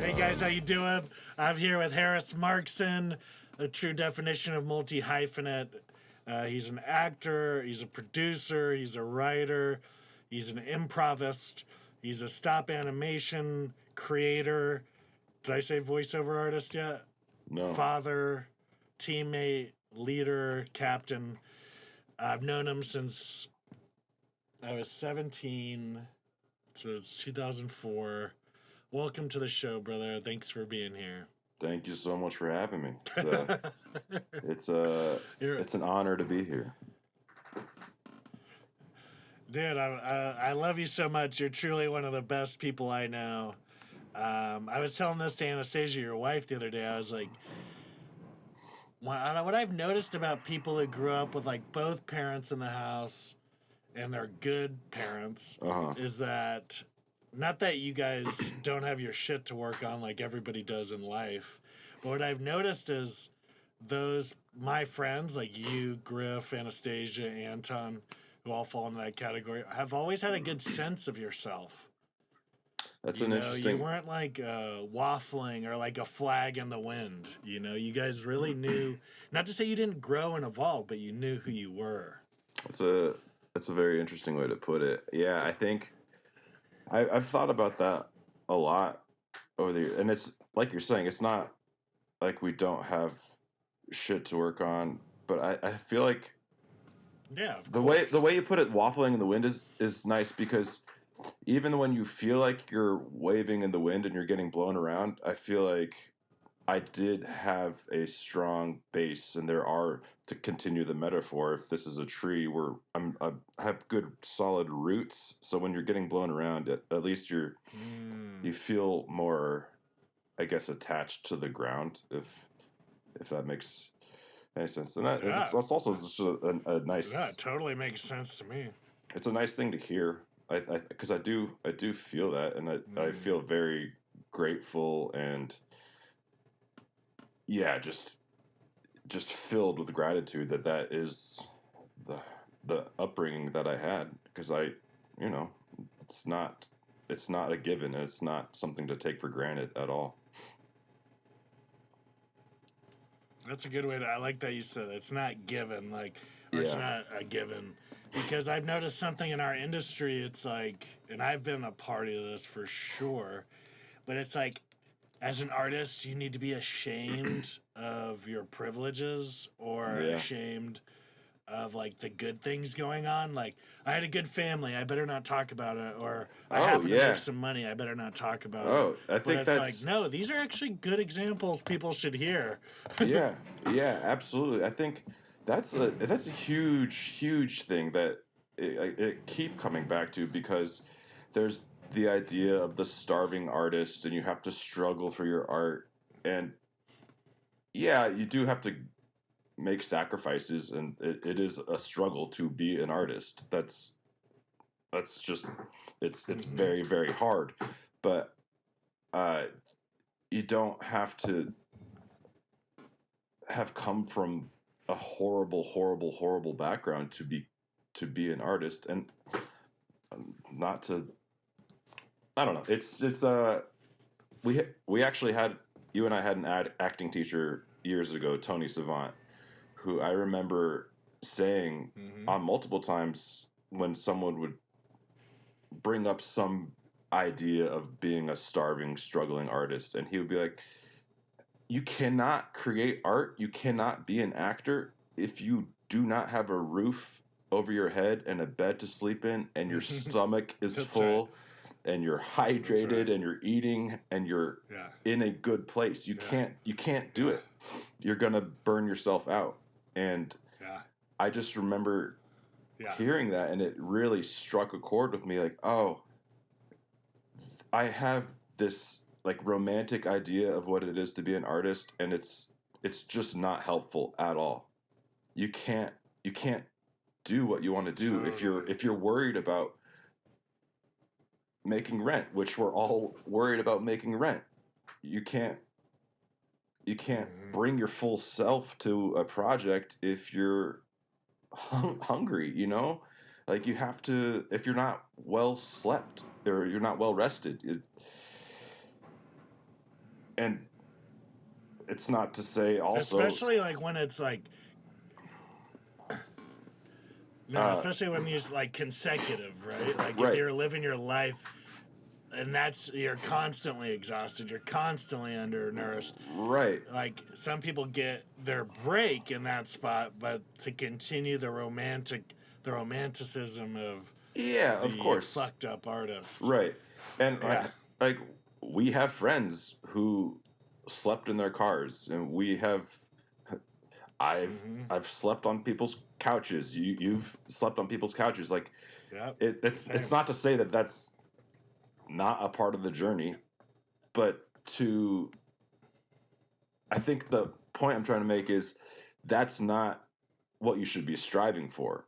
Hey guys, how you doing? I'm here with Harris Markson, the true definition of multi-hyphenate. He's an actor, he's a producer, he's a writer, he's an improvist, he's a stop animation creator. Did I say voiceover artist yet? No. Father, teammate, leader, captain. I've known him since I was 17, so it's 2004. Welcome to the show, brother. Thanks for being here. Thank you so much for having me. It's an honor to be here. Dude, I love you so much. You're truly one of the best people I know. I was telling this to Anastasia, your wife, the other day. I was like, what I've noticed about people who grew up with like both parents in the house and they're good parents is that, not that you guys don't have your shit to work on like everybody does in life, but what I've noticed is my friends like you, Griff, Anastasia, Anton, who all fall into that category, have always had a good sense of yourself. That's interesting. You weren't like waffling or like a flag in the wind. You know, you guys really knew. Not to say you didn't grow and evolve, but you knew who you were. That's a very interesting way to put it. Yeah, I think I've thought about that a lot over the years, and it's like you're saying, it's not like we don't have shit to work on, but I feel like the way you put it, waffling in the wind is nice, because even when you feel like you're waving in the wind and you're getting blown around, I feel like I did have a strong base, and there are, to continue the metaphor, if this is a tree where I have good solid roots, so when you're getting blown around, at least you feel more, I guess, attached to the ground, if that makes any sense. And that's also just a nice. Yeah, it totally makes sense to me. It's a nice thing to hear. Because I do feel that, and I feel very grateful and just filled with gratitude that is the upbringing that I had, because it's not a given, and it's not something to take for granted at all. That's a good way I like that you said it. It's not given, like, or it's not a given. Because I've noticed something in our industry, it's like, and I've been a party of this for sure, but it's like, as an artist, you need to be ashamed of your privileges, or ashamed of like the good things going on. Like, I had a good family, I better not talk about it. Or I happen to make some money, I better not talk about it. I think that's like, no, these are actually good examples people should hear. yeah, absolutely. I think that's a huge thing that it keep coming back to, because there's the idea of the starving artist, and you have to struggle for your art, and you do have to make sacrifices, and it is a struggle to be an artist. That's just it's very, very hard, but you don't have to have come from a horrible background to be an artist, and not to. I don't know. We actually had, you and I had an acting teacher years ago, Tony Savant, who I remember saying on multiple times when someone would bring up some idea of being a starving, struggling artist, and he would be like, you cannot create art, you cannot be an actor if you do not have a roof over your head and a bed to sleep in, and your stomach is full, and you're hydrated, and you're eating, and you're in a good place. You can't do it. You're gonna burn yourself out. And I just remember hearing that, and it really struck a chord with me. Like, oh, I have this like romantic idea of what it is to be an artist, and it's just not helpful at all. You can't do what you want to do if you're worried about making rent, which we're all worried about making rent. You can't bring your full self to a project if you're hungry, like you have to, if you're not well slept or you're not well rested. and it's not to say also, especially like when it's like, no, especially when you like consecutive, right? Like Right. if you're living your life and you're constantly exhausted, you're constantly undernourished. right. Like some people get their break in that spot, but to continue the romanticism of Yeah, of the course. fucked up artist. Right. And Yeah. like we have friends who slept in their cars, and we have I've slept on people's couches. You've slept on people's couches. Like Yep. it's Same. not to say that that's not a part of the journey, but I think the point I'm trying to make is that's not what you should be striving for.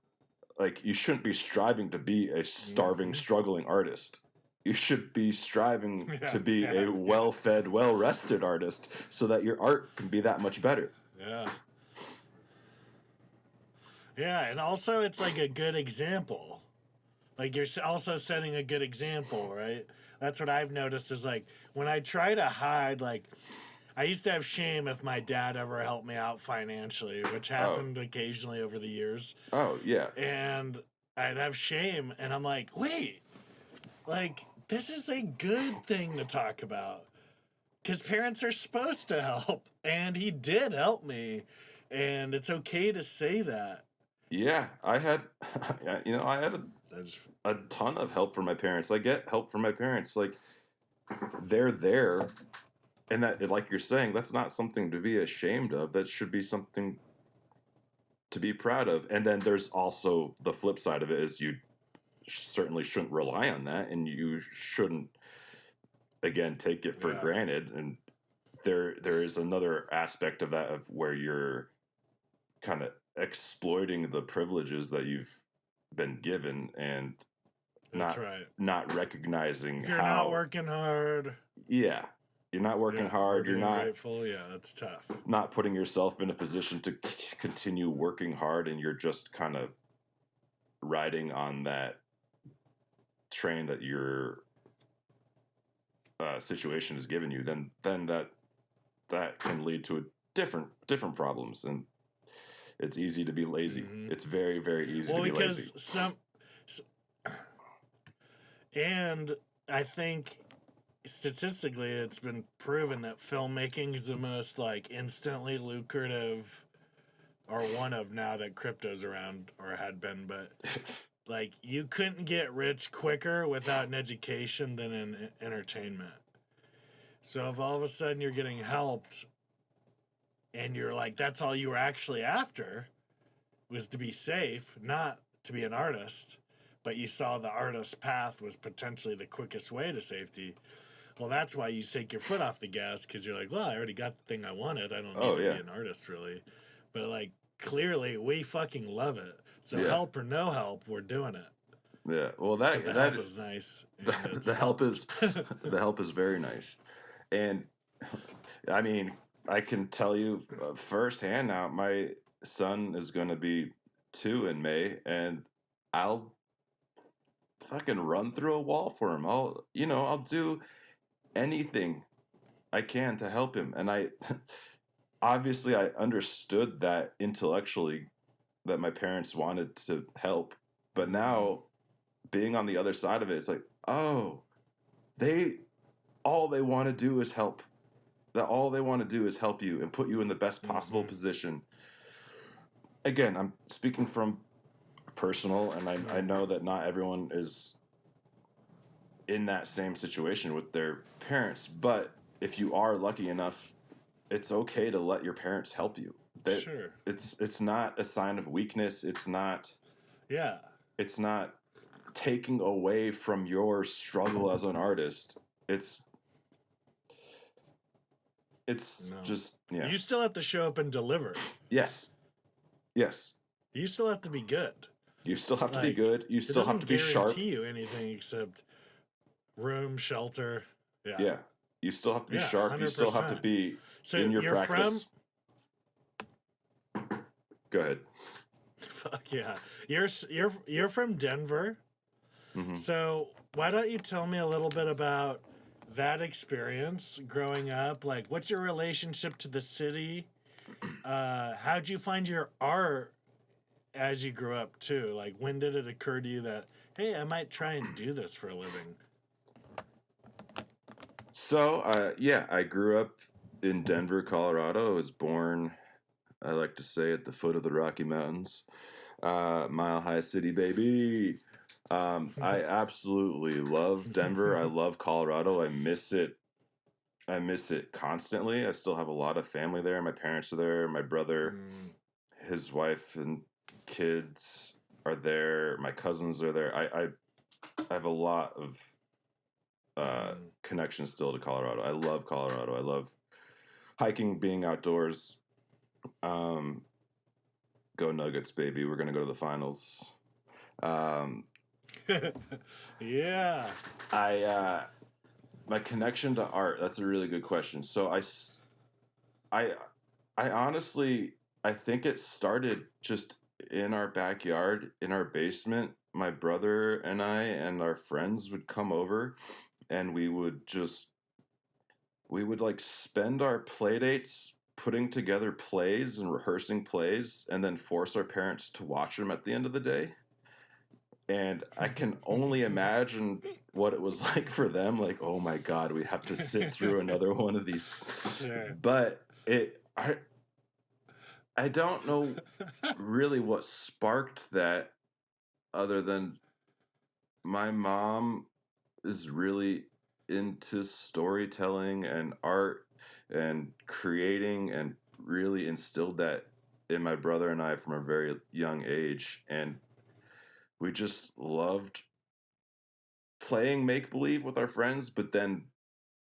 Like you shouldn't be striving to be a starving, struggling artist. You should be striving to be a well-fed, well-rested artist so that your art can be that much better. Yeah. Yeah, and also it's like a good example. Like you're also setting a good example, right? That's what I've noticed is like when I try to hide, like I used to have shame if my dad ever helped me out financially, which happened occasionally over the years. Oh, yeah. And I'd have shame, and I'm like, wait, like this is a good thing to talk about. Because parents are supposed to help, and he did help me, and it's okay to say that. Yeah, I had a ton of help from my parents. I get help from my parents. Like they're there, and that, like you're saying, that's not something to be ashamed of. That should be something to be proud of. And then there's also the flip side of it is you certainly shouldn't rely on that, and you shouldn't again take it for granted. And there is another aspect of that of where you're kind of exploiting the privileges that you've been given and not recognizing if you're not working hard. Yeah. You're not working hard. You're not grateful. Yeah, that's tough. Not putting yourself in a position to continue working hard, and you're just kind of riding on that train that your situation has given you. Then that can lead to different problems, and it's easy to be lazy. It's very, very easy to be lazy. And I think statistically it's been proven that filmmaking is the most like instantly lucrative, or one of, now that crypto's around, or had been, but like you couldn't get rich quicker without an education than in entertainment. So if all of a sudden you're getting helped and you're like, that's all you were actually after was to be safe, not to be an artist, but you saw the artist's path was potentially the quickest way to safety. Well, that's why you take your foot off the gas, because you're like, well, I already got the thing I wanted. I don't need to be an artist, really. But, like, clearly, we fucking love it. So help or no help, we're doing it. Yeah, well, that help is nice. The help is very nice. And, I mean, I can tell you firsthand now, my son is going to be 2 in May, and I'll fucking run through a wall for him. I'll do anything I can to help him. And I obviously I understood that intellectually, that my parents wanted to help, but now being on the other side of it, it's like, oh, all they want to do is help. That all they want to do is help you and put you in the best possible position. Again, I'm speaking from personal, and I know that not everyone is in that same situation with their parents, but if you are lucky enough, it's okay to let your parents help you. Sure. It's not a sign of weakness. It's not taking away from your struggle as an artist. It's just, yeah. You still have to show up and deliver. Yes. You still have to be good. You still have to be good. You still have to be sharp. It doesn't guarantee you anything except room, shelter. Yeah. You still have to be sharp. 100%. You still have to be in your practice. Go ahead. Fuck yeah. You're from Denver. Mm-hmm. So why don't you tell me a little bit about that experience growing up? Like, what's your relationship to the city? How'd you find your art as you grew up too? Like, when did it occur to you that, hey, I might try and do this for a living? So, yeah, I grew up in Denver, Colorado. I was born, I like to say, at the foot of the Rocky Mountains. Mile High City, baby. I absolutely love Denver. I love Colorado. I miss it. I miss it constantly. I still have a lot of family there. My parents are there. My brother, his wife and kids are there. My cousins are there. I have a lot of connection still to Colorado. I love Colorado. I love hiking, being outdoors. Go Nuggets, baby. We're going to go to the finals. Yeah. My connection to art, that's a really good question. So I honestly, I think it started just in our backyard, in our basement. My brother and I and our friends would come over and we would like spend our play dates putting together plays and rehearsing plays and then force our parents to watch them at the end of the day. And I can only imagine what it was like for them. Like, oh my God, we have to sit through another one of these. Sure. But I don't know really what sparked that other than my mom is really into storytelling and art and creating and really instilled that in my brother and I from a very young age. And we just loved playing make believe with our friends, but then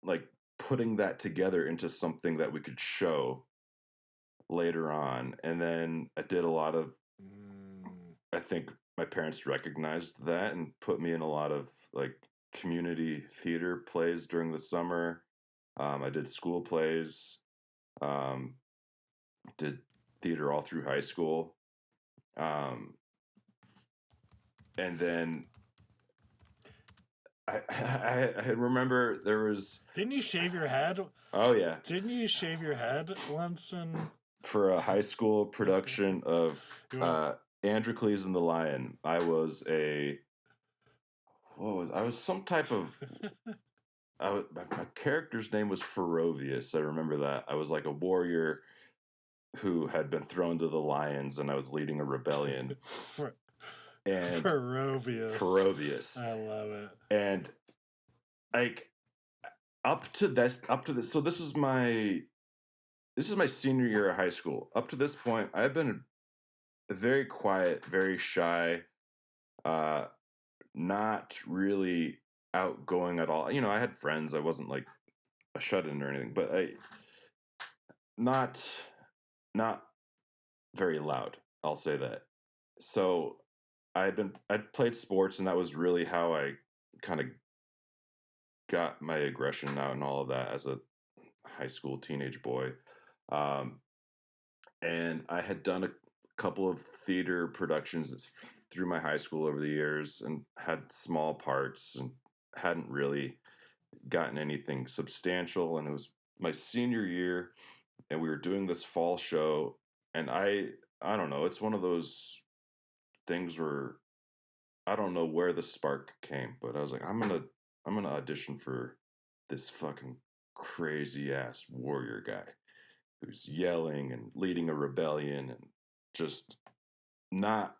like putting that together into something that we could show later on. And then I did a lot of, I think my parents recognized that and put me in a lot of like community theater plays during the summer. I did school plays, did theater all through high school. And then I remember there was. Didn't you shave your head? Oh yeah. Didn't you shave your head once? And for a high school production of Androcles and the Lion, I was some type of. My character's name was Ferrovius. I remember that. I was like a warrior who had been thrown to the lions, and I was leading a rebellion. And Ferrovius. I love it. And like up to this. So this is my senior year of high school. Up to this point, I've been very quiet, very shy, not really outgoing at all. You know, I had friends. I wasn't like a shut-in or anything, but not very loud. I'll say that. So I'd played sports, and that was really how I kind of got my aggression out and all of that as a high school teenage boy. And I had done a couple of theater productions through my high school over the years and had small parts and hadn't really gotten anything substantial. And it was my senior year and we were doing this fall show. And I don't know, it's one of those things where I don't know where the spark came, but I was like, I'm gonna audition for this fucking crazy ass warrior guy who's yelling and leading a rebellion and just not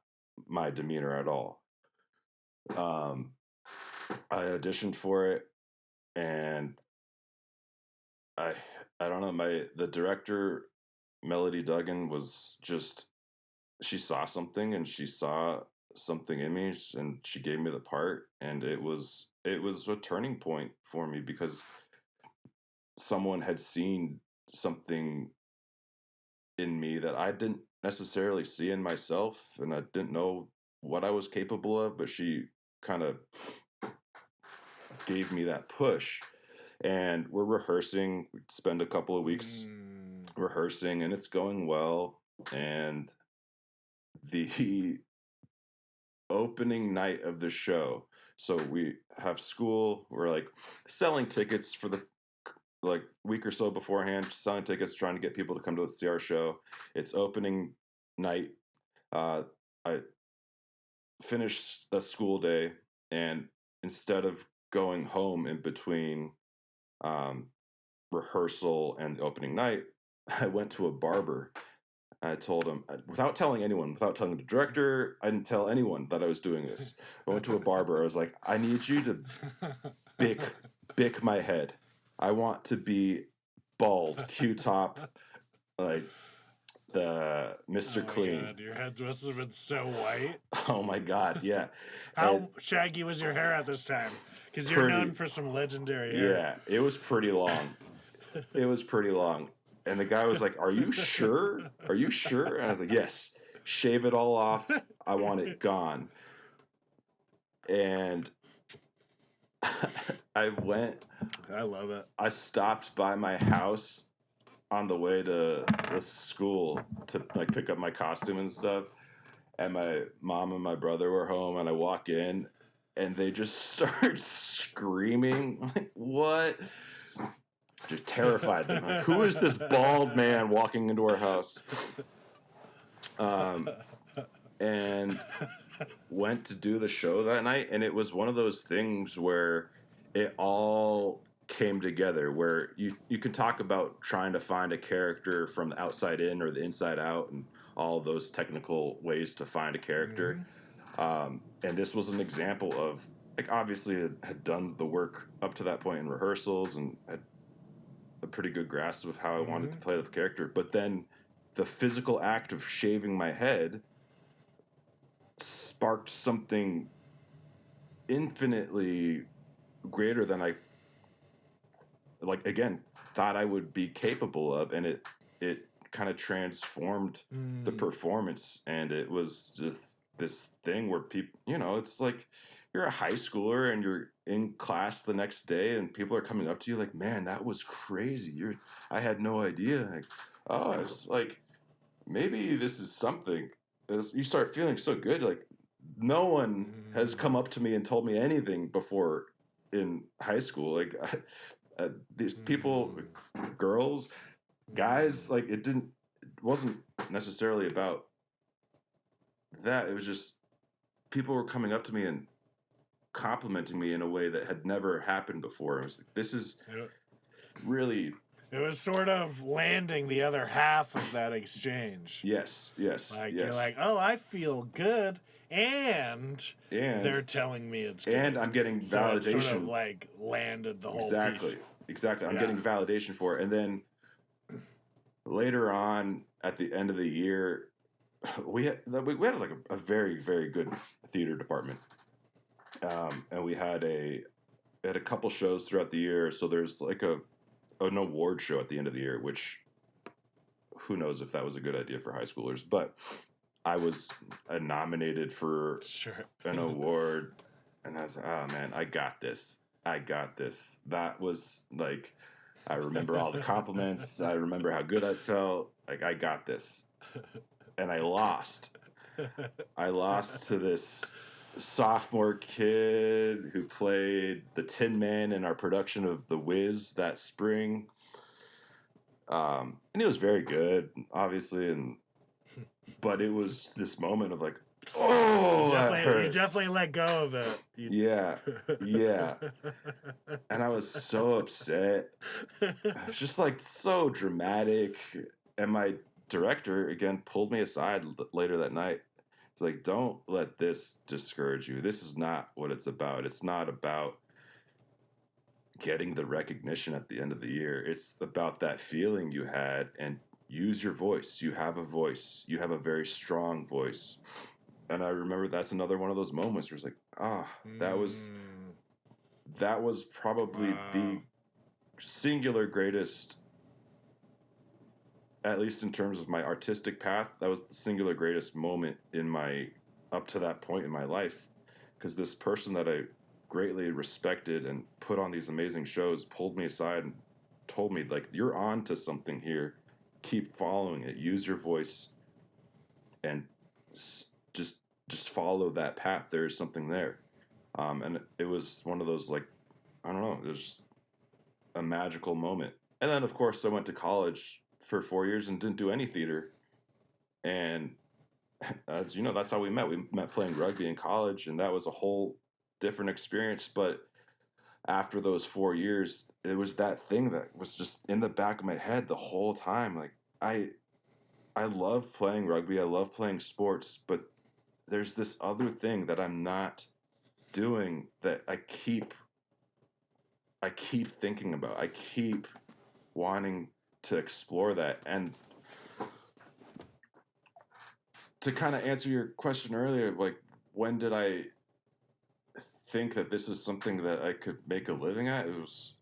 my demeanor at all. I auditioned for it and I don't know, the director Melody Duggan was just, she saw something and she saw something in me and she gave me the part, and it was a turning point for me because someone had seen something in me that I didn't necessarily see in myself, and I didn't know what I was capable of, but she kind of gave me that push. And we're rehearsing. We spend a couple of weeks rehearsing, and it's going well. And the opening night of the show, So we have school. We're like selling tickets for the like week or so beforehand, selling tickets, trying to get people to come to see our show. It's opening night. I finished the school day, and instead of going home in between rehearsal and the opening night, I went to a barber. I told him, without telling anyone, without telling the director, I didn't tell anyone that I was doing this. I went to a barber. I was like, I need you to bick my head. I want to be bald, Q-top, like the Mr. Clean. God, your head must have been so white. Oh my God, yeah. How shaggy was your hair at this time? Because you're known for some legendary hair. Yeah, it was pretty long. It was pretty long. And the guy was like, "Are you sure? Are you sure?" And I was like, "Yes. Shave it all off. I want it gone." And I love it. I stopped by my house on the way to the school to like pick up my costume and stuff. And my mom and my brother were home, and I walk in, and they just start screaming. I'm like, what? Just terrified them. Like, who is this bald man walking into our house? And went to do the show that night, and it was one of those things where it all came together, where you can talk about trying to find a character from the outside in or the inside out and all those technical ways to find a character. And this was an example of, like, obviously I had done the work up to that point in rehearsals and had a pretty good grasp of how I wanted to play the character, but then the physical act of shaving my head sparked something infinitely greater than I, like, again, thought I would be capable of, and it kind of transformed the performance. And it was just this thing where people, it's like you're a high schooler and you're in class the next day and people are coming up to you like, "Man, that was crazy. I had no idea." Like, oh, it's like, maybe this is something. As you start feeling so good, like no one has come up to me and told me anything before in high school. Like these people, girls, guys, like it wasn't necessarily about that. It was just people were coming up to me and complimenting me in a way that had never happened before. I was like, this is really... It was sort of landing the other half of that exchange. Yes. Like, you're like, oh, I feel good, and they're telling me it's good. And I'm getting validation. So it sort of like landed the whole piece. Exactly. I'm getting validation for it. And then later on, at the end of the year, we had like a very, very good theater department. And we had a couple shows throughout the year. So there's like an award show at the end of the year, which who knows if that was a good idea for high schoolers, but I was nominated for an award, and I was like, oh man, I got this. That was like, I remember all the compliments. I remember how good I felt. Like, I got this. And I lost. I lost to this sophomore kid who played the Tin Man in our production of The Wiz that spring. And he was very good, obviously, but it was this moment of like, oh, you definitely let go of it. Yeah. And I was so upset. It was just like so dramatic. And my director, again, pulled me aside later that night. It's like, don't let this discourage you. This is not what it's about. It's not about getting the recognition at the end of the year. It's about that feeling you had, and use your voice. You have a voice. You have a very strong voice. And I remember that's another one of those moments where it's like, that was probably the singular greatest, at least in terms of my artistic path, that was the singular greatest moment in my, up to that point in my life. Because this person that I greatly respected and put on these amazing shows pulled me aside and told me, like, you're on to something here. Keep following it. Use your voice and just follow that path. There is something there. And it was one of those, like, I don't know, it was just a magical moment. And then, of course, I went to college for 4 years and didn't do any theater. And as you know, that's how we met. We met playing rugby in college, and that was a whole different experience. But after those 4 years, it was that thing that was just in the back of my head the whole time. Like, I love playing rugby, I love playing sports, but there's this other thing that I'm not doing that I keep thinking about. I keep wanting to explore that. And to kind of answer your question earlier, like, when did I think that this is something that I could make a living at? It was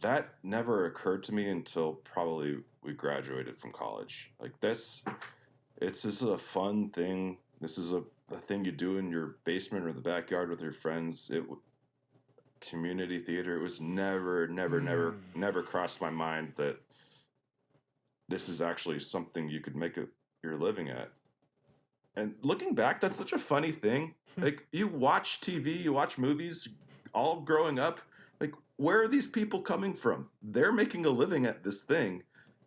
that never occurred to me until probably we graduated from college. Like, this is a fun thing. This is a thing you do in your basement or the backyard with your friends. Community theater. It was never crossed my mind that this is actually something you could make your living at. And looking back, that's such a funny thing. Like, you watch TV, you watch movies, all growing up. Like, where are these people coming from? They're making a living at this thing.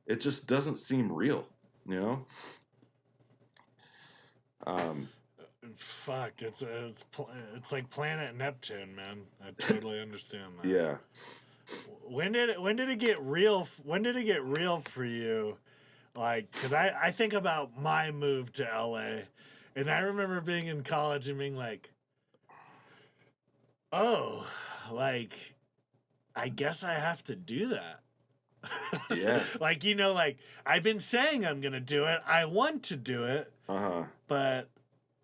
It just doesn't seem real, you know? Fuck, it's like Planet Neptune, man. I totally understand that. Yeah. When did it get real? When did it get real for you? Like, because I think about my move to LA, and I remember being in college and being like, oh, like, I guess I have to do that. Yeah. Like, you know, like, I've been saying I'm going to do it. I want to do it. Uh-huh. But,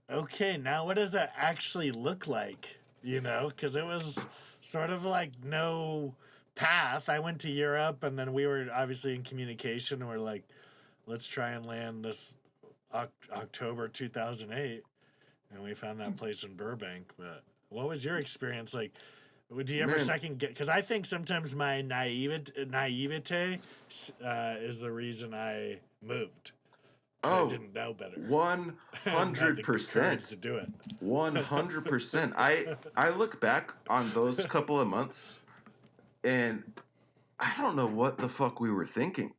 okay, now what does that actually look like? You know, because it was sort of like no path. I went to Europe, and then we were obviously in communication, and we're like, let's try and land this October 2008. And we found that place in Burbank. But what was your experience like? Would you ever second get? Because I think sometimes my naivete is the reason I moved. I didn't know better. 100% to do it. 100%. I look back on those couple of months, and I don't know what the fuck we were thinking.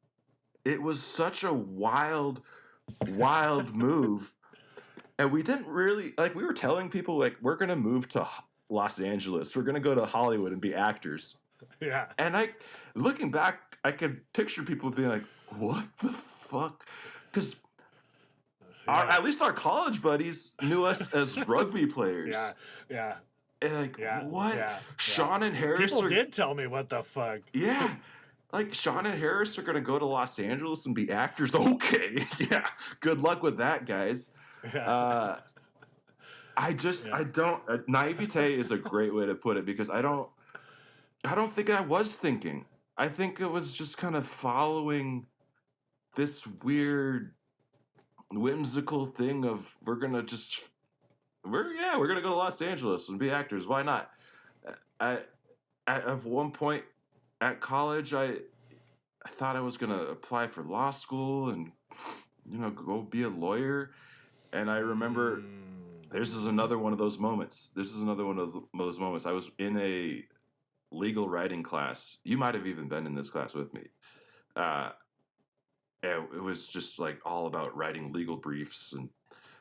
It was such a wild move. And we didn't really, like, we were telling people, like, we're going to move to Los Angeles. We're going to go to Hollywood and be actors. Yeah. And looking back, I could picture people being like, what the fuck? Because at least our college buddies knew us as rugby players. Yeah. And like, what? Yeah. Sean and Harris People did tell me what the fuck. Yeah. Like, Sean and Harris are going to go to Los Angeles and be actors. Okay. Yeah. Good luck with that, guys. Yeah. I don't, naivete is a great way to put it, because I don't think I was thinking. I think it was just kind of following this weird, whimsical thing of, we're going to go to Los Angeles and be actors. Why not? At one point at college, I thought I was going to apply for law school and, go be a lawyer. And I remember this is another one of those moments. I was in a legal writing class. You might have even been in this class with me. And it was just like all about writing legal briefs. And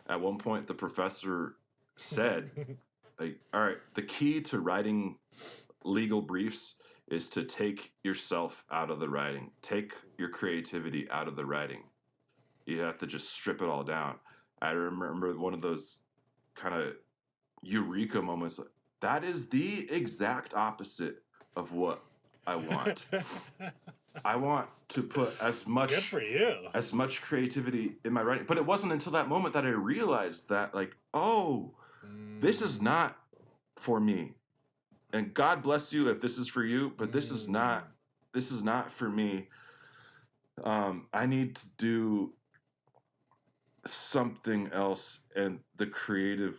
at one point, the professor said, like, all right, the key to writing legal briefs is to take yourself out of the writing. Take your creativity out of the writing. You have to just strip it all down. I remember one of those kind of eureka moments. That is the exact opposite of what I want. I want to put as much Good for you. as much creativity in my writing. But it wasn't until that moment that I realized that, like, this is not for me. And God bless you if this is for you, but this is not for me. I need to do something else, and the creative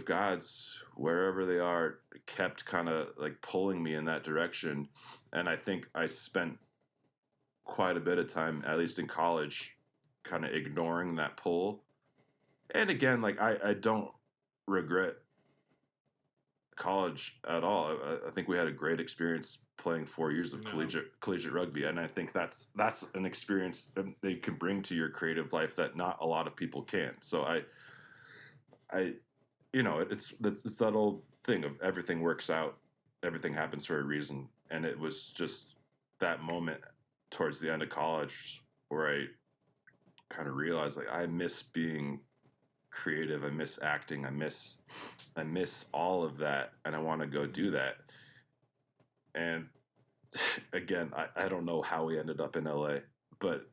gods, wherever they are, kept kind of like pulling me in that direction. And I think I spent quite a bit of time, at least in college, kind of ignoring that pull. And again, like, I don't regret college at all. I think we had a great experience playing 4 years of collegiate rugby, and I think that's an experience that you can bring to your creative life that not a lot of people can. So I it's that old thing of everything works out, everything happens for a reason, and it was just that moment towards the end of college where I kind of realized, like, I miss being creative, I miss acting, I miss all of that, and I want to go do that. And again, I don't know how we ended up in LA, but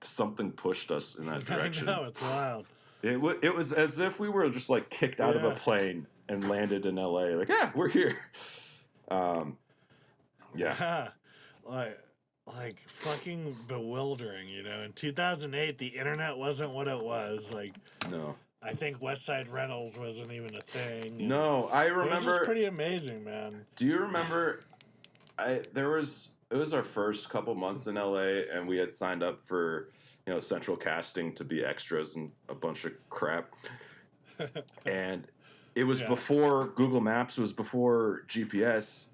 something pushed us in that direction. I know, it's wild. It was as if we were just like kicked out of a plane and landed in LA. Like, yeah, we're here. Yeah. Like fucking bewildering, you know. In 2008, the internet wasn't what it was. Like, no. I think West Side Rentals wasn't even a thing. No, I remember. It was just pretty amazing, man. Do you remember? It was our first couple months in LA, and we had signed up for, central casting to be extras and a bunch of crap. And it was before Google Maps. It was before GPS.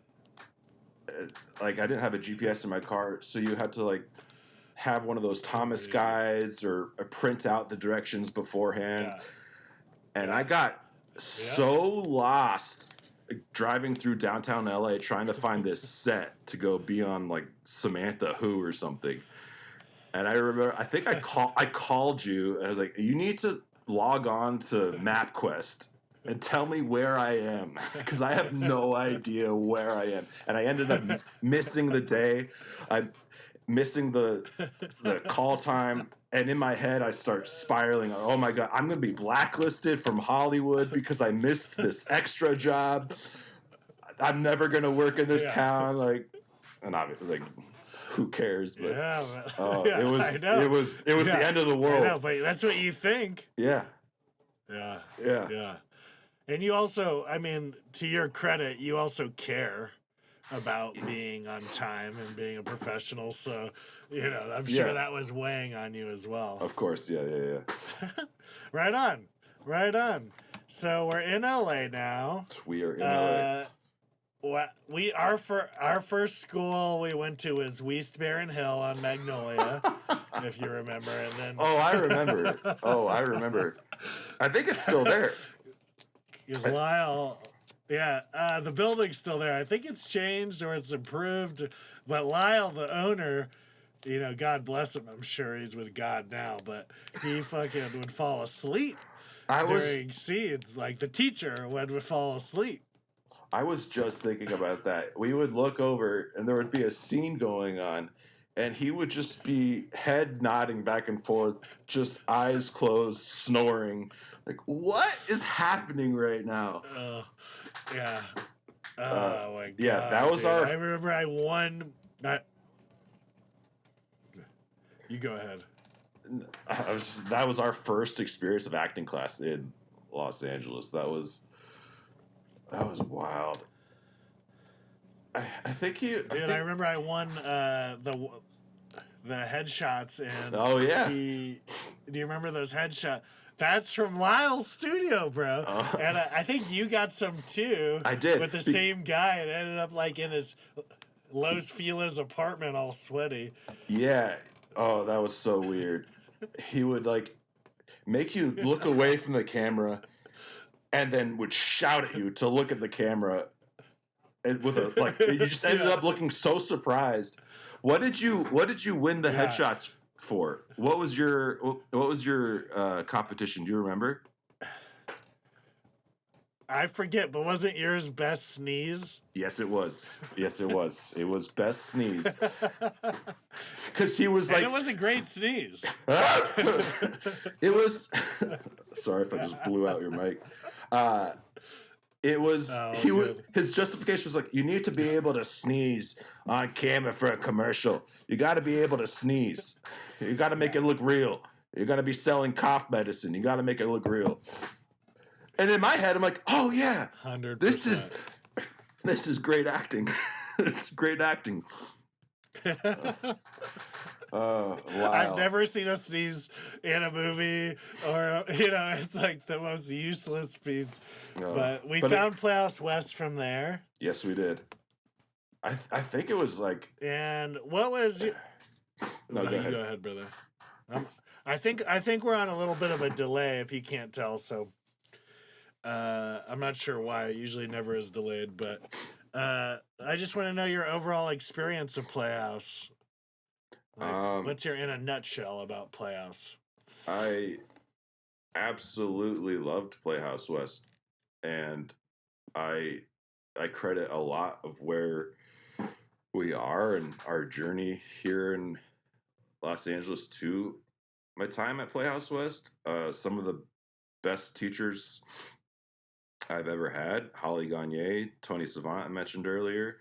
Like, I didn't have a GPS in my car, so you had to like have one of those Thomas guides or print out the directions beforehand. Yeah. And I got so lost driving through downtown LA trying to find this set to go be on like Samantha Who or something. And I remember, I think I called you and I was like, you need to log on to MapQuest and tell me where I am, because I have no idea where I am. And I ended up missing the day. I'm missing the call time. And in my head, I start spiraling. Oh my God, I'm going to be blacklisted from Hollywood because I missed this extra job. I'm never going to work in this town. Like, and obviously, like, who cares? But it was the end of the world. I know, but that's what you think. Yeah. Yeah. And you also, I mean, to your credit, you also care about being on time and being a professional. So, I'm sure that was weighing on you as well. Of course. Yeah. Right on. So we're in LA now. We are in LA. Our first school we went to was West Barron Hill on Magnolia, if you remember. And then I remember. I think it's still there. Because Lyle, the building's still there. I think it's changed or it's improved. But Lyle, the owner, God bless him. I'm sure he's with God now. But he fucking would fall asleep during scenes. Like the teacher would fall asleep. I was just thinking about that. We would look over and there would be a scene going on. And he would just be head nodding back and forth, just eyes closed, snoring. Like, what is happening right now? Yeah. Oh, my God. Yeah, that was our... I remember I won... You go ahead. That was our first experience of acting class in Los Angeles. That was wild. I think I remember I won the headshots and do you remember those headshots? That's from Lyle's studio, bro. And I think you got some too. I did with the same guy. It ended up like in his Los Feliz apartment, all sweaty. Yeah. Oh, that was so weird. He would like make you look away from the camera, and then would shout at you to look at the camera. And with you just ended up looking so surprised. What did you win the headshots for? What was your competition? Do you remember? I forget, but wasn't yours best sneeze? Yes, it was. It was best sneeze. Because he was like, and it was a great sneeze. It was. Sorry if I just blew out your mic. It was his justification was like, you need to be able to sneeze on camera for a commercial. You got to be able to sneeze. You got to make it look real. You're going to be selling cough medicine. You got to make it look real. And in my head, I'm like, oh yeah, 100%. This is great acting. It's great acting. I've Wow. never seen a sneeze in a movie, or it's like the most useless piece. But we But found Playhouse West from there. yes, we did. I think it was like. And what was you? No, go You ahead. go ahead, brother. I think we're on a little bit of a delay if you can't tell. So I'm not sure why. It usually never is delayed, but I just want to know your overall experience of Playhouse. Like, what's your in a nutshell about Playhouse? I absolutely loved Playhouse West, and I credit a lot of where we are and our journey here in Los Angeles to my time at Playhouse West. Some of the best teachers I've ever had: Holly Gagne, Tony Savant, I mentioned earlier.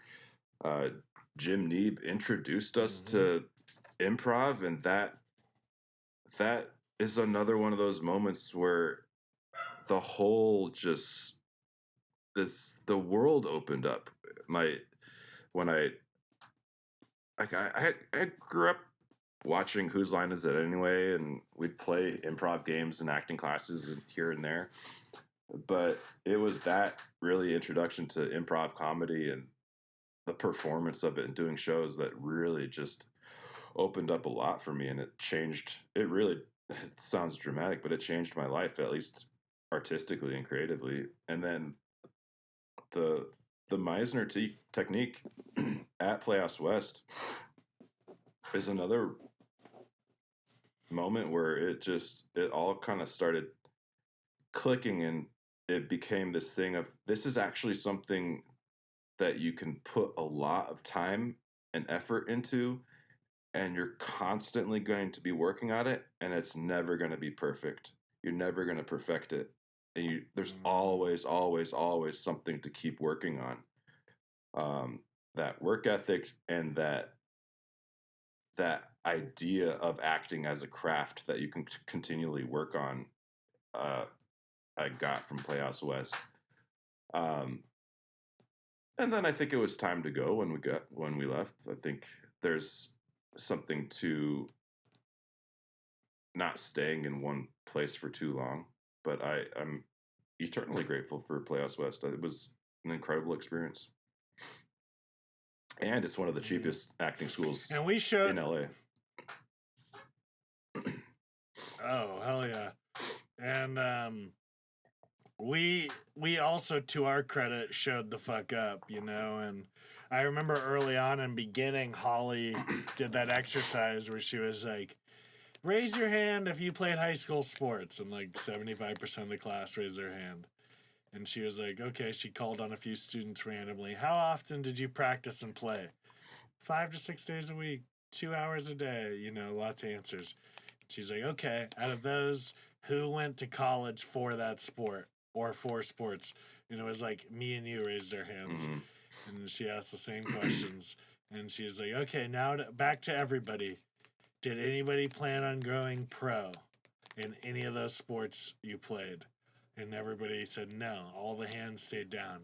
Jim Neeb introduced us to improv, and that is another one of those moments where the whole the world opened up. When I grew up watching Whose Line Is It Anyway, and we'd play improv games and acting classes here and there. But it was that really introduction to improv comedy and the performance of it and doing shows that really just opened up a lot for me, and it changed. It sounds dramatic, but it changed my life, at least artistically and creatively. And then the Meisner technique at Playhouse West is another moment where it all kind of started clicking, and it became this thing of, this is actually something that you can put a lot of time and effort into, and you're constantly going to be working on it, and it's never going to be perfect. You're never going to perfect it. And there's always, always, always something to keep working on. That work ethic and that idea of acting as a craft that you can continually work on, I got from Playhouse West. And then I think it was time to go when we left. I think there's something to not staying in one place for too long, but I'm eternally grateful for Playhouse West. It was an incredible experience, and it's one of the cheapest acting schools and we showed in LA. Oh, hell yeah. And we also, to our credit, showed the fuck up, and I remember early on in beginning, Holly did that exercise where she was like, raise your hand if you played high school sports, and like 75% of the class raised their hand. And she was like, okay, she called on a few students randomly. How often did you practice and play? 5 to 6 days a week, 2 hours a day, lots of answers. She's like, okay, out of those, who went to college for that sport or for sports? It was like me and you raised our hands. Mm-hmm. And she asked the same questions. And she was like, okay, now back to everybody. Did anybody plan on going pro in any of those sports you played? And everybody said no. All the hands stayed down.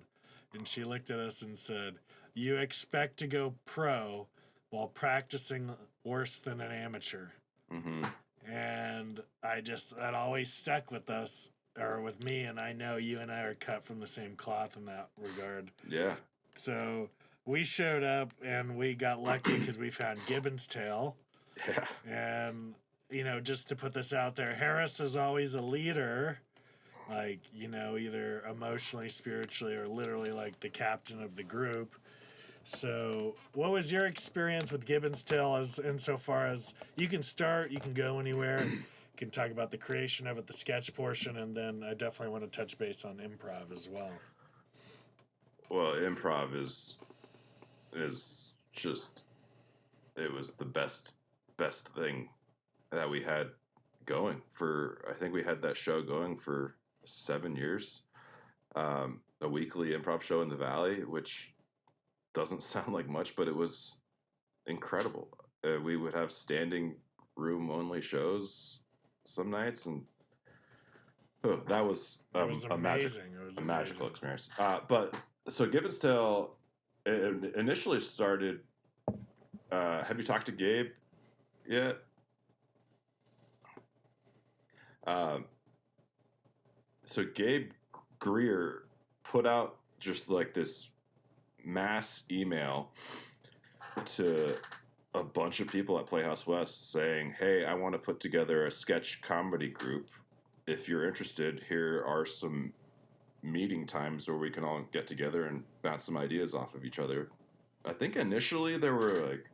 And she looked at us and said, you expect to go pro while practicing worse than an amateur. Mm-hmm. And that always stuck with us, or with me, and I know you and I are cut from the same cloth in that regard. Yeah. So we showed up, and we got lucky because we found Gibbon's Tail. Yeah. And, just to put this out there, Harris is always a leader, like, either emotionally, spiritually, or literally like the captain of the group. So, what was your experience with Gibbon's Tail insofar as you can start, you can go anywhere, you can talk about the creation of it, the sketch portion, and then I definitely want to touch base on improv as well. Well, improv is just, it was the best thing that we had going I think we had that show going for 7 years. A weekly improv show in the Valley, which doesn't sound like much, but it was incredible. We would have standing room only shows some nights, and that was a magical experience. But so Gibbon's Tale, it initially started. Have you talked to Gabe? Yeah. So Gabe Greer put out just like this mass email to a bunch of people at Playhouse West saying, hey, I want to put together a sketch comedy group. If you're interested, here are some meeting times where we can all get together and bounce some ideas off of each other. I think initially there were like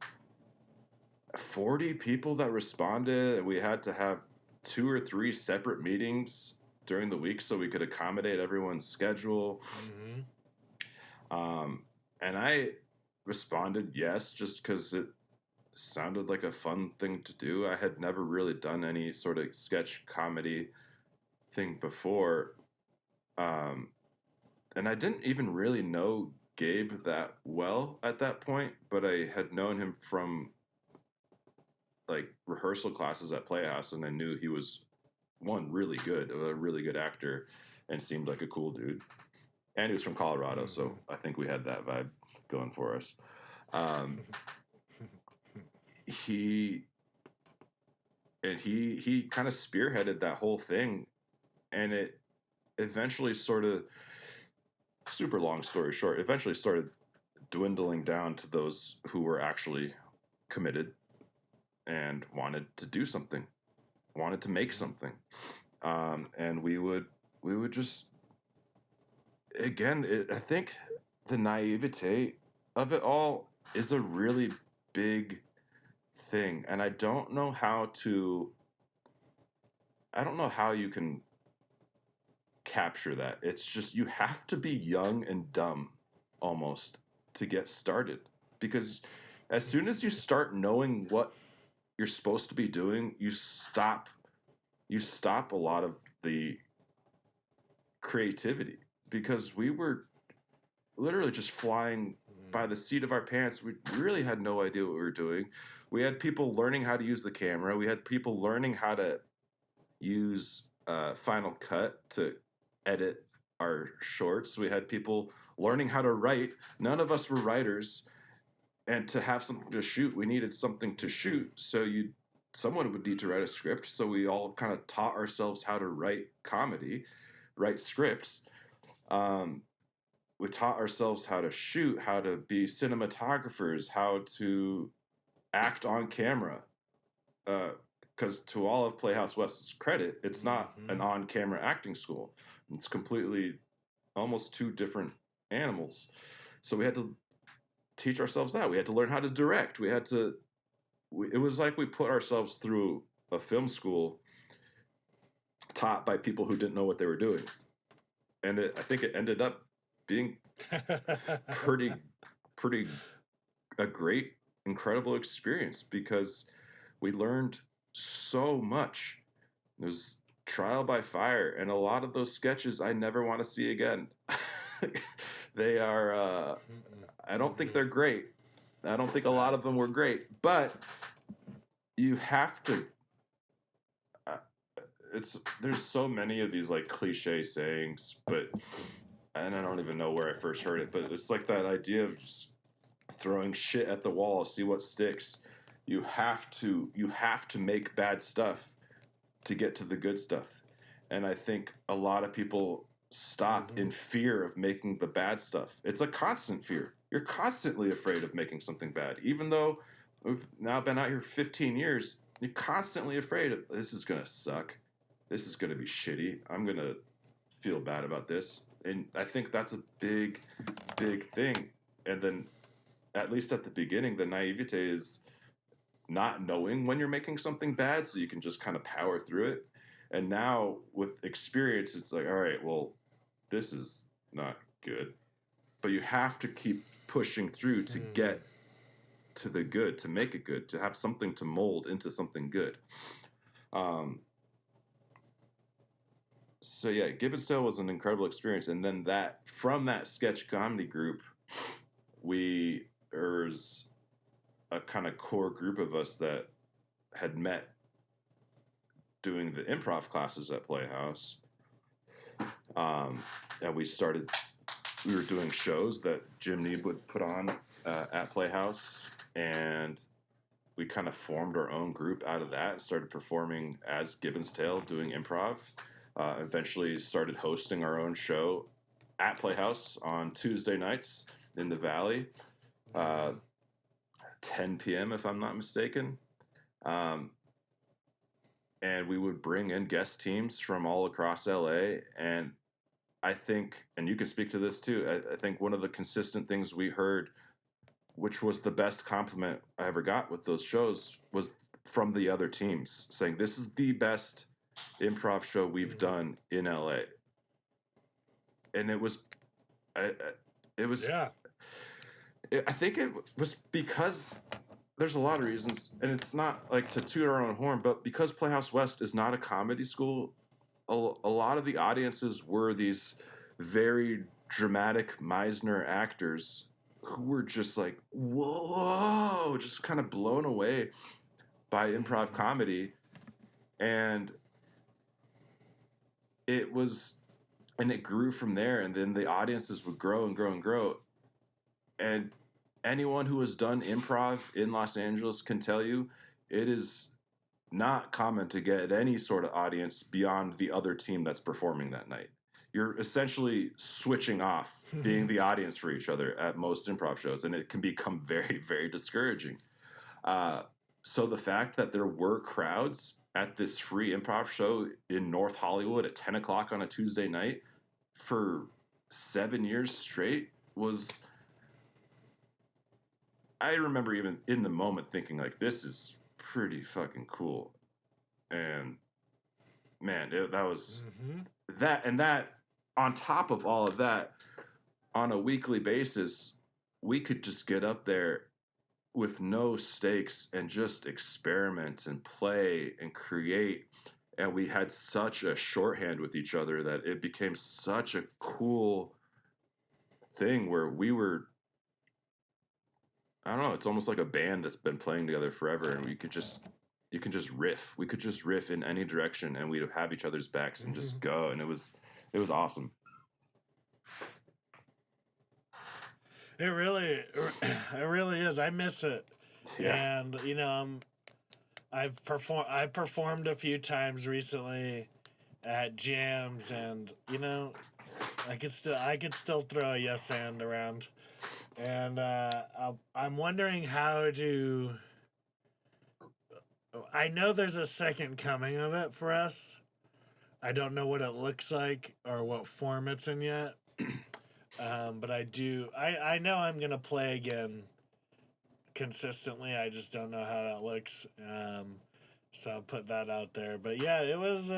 40 people that responded, and we had to have 2 or 3 separate meetings during the week so we could accommodate everyone's schedule. And I responded yes, just because it sounded like a fun thing to do. I had never really done any sort of sketch comedy thing before. And I didn't even really know Gabe that well at that point, but I had known him from like rehearsal classes at Playhouse, and I knew he was really good, a really good actor, and seemed like a cool dude. And he was from Colorado, so I think we had that vibe going for us. He kind of spearheaded that whole thing, and it eventually sort of, super long story short, eventually started dwindling down to those who were actually committed and wanted to do something, wanted to make something. And we would just, again, I think the naivete of it all is a really big thing. And I don't know how you can capture that. It's just, you have to be young and dumb almost to get started, because as soon as you start knowing what you're supposed to be doing, you stop a lot of the creativity, because we were literally just flying by the seat of our pants. We really had no idea what we were doing. We had people learning how to use the camera. We had people learning how to use Final Cut to edit our shorts. We had people learning how to write. None of us were writers, and to have something to shoot, we needed something to shoot. So someone would need to write a script. So we all kind of taught ourselves how to write comedy, write scripts. We taught ourselves how to shoot, how to be cinematographers, how to act on camera. Because to all of Playhouse West's credit, it's not an on-camera acting school. It's completely, almost 2 different animals. So we had to teach ourselves that. We had to learn how to direct. It was like we put ourselves through a film school taught by people who didn't know what they were doing. And I think it ended up being pretty a great, incredible experience, because we learned so much. It was trial by fire, and a lot of those sketches I never want to see again. They are, I don't think they're great. I don't think a lot of them were great, but you have to, there's so many of these like cliche sayings, and I don't even know where I first heard it, but it's like that idea of just throwing shit at the wall, see what sticks. You have to make bad stuff to get to the good stuff. And I think a lot of people stop in fear of making the bad stuff. It's a constant fear. You're constantly afraid of making something bad. Even though we've now been out here 15 years, you're constantly afraid of, this is going to suck. This is going to be shitty. I'm going to feel bad about this. And I think that's a big, big thing. And then, at least at the beginning, the naivete is not knowing when you're making something bad, so you can just kind of power through it. And now with experience, it's like, all right, well, this is not good, but you have to keep pushing through to get to the good, to make it good, to have something to mold into something good. So yeah, Gibbons Tale was an incredible experience. And then from that sketch comedy group, there was a kind of core group of us that had met doing the improv classes at Playhouse. And we were doing shows that Jim Neeb would put on at Playhouse. And we kind of formed our own group out of that and started performing as Gibbon's Tale, doing improv. Eventually started hosting our own show at Playhouse on Tuesday nights in the Valley, 10 p.m. if I'm not mistaken. And we would bring in guest teams from all across LA. And I think, and you can speak to this too, I think one of the consistent things we heard, which was the best compliment I ever got with those shows, was from the other teams saying, this is the best improv show we've done in LA. And it was, I think it was because there's a lot of reasons, and it's not like to toot our own horn, but because Playhouse West is not a comedy school, a lot of the audiences were these very dramatic Meisner actors who were just like, whoa, just kind of blown away by improv comedy. And it grew from there, and then the audiences would grow and grow and grow. And anyone who has done improv in Los Angeles can tell you it is not common to get any sort of audience beyond the other team that's performing that night. You're essentially switching off being the audience for each other at most improv shows, and it can become very, very discouraging. So the fact that there were crowds at this free improv show in North Hollywood at 10 o'clock on a Tuesday night for 7 years straight was... I remember even in the moment thinking, like, this is pretty fucking cool. And, man, that was... That, and that, on top of all of that, on a weekly basis, we could just get up there with no stakes and just experiment and play and create. And we had such a shorthand with each other that it became such a cool thing where we were... I don't know, it's almost like a band that's been playing together forever, and you can just riff. We could just riff in any direction, and we'd have each other's backs and just go, and it was awesome. It really is. I miss it. Yeah. And I've performed a few times recently at jams, and I could still throw a yes and around. And I'm wondering how to... I know there's a second coming of it for us. I don't know what it looks like or what form it's in yet. But I know I'm going to play again consistently. I just don't know how that looks. So I'll put that out there. But yeah, it was...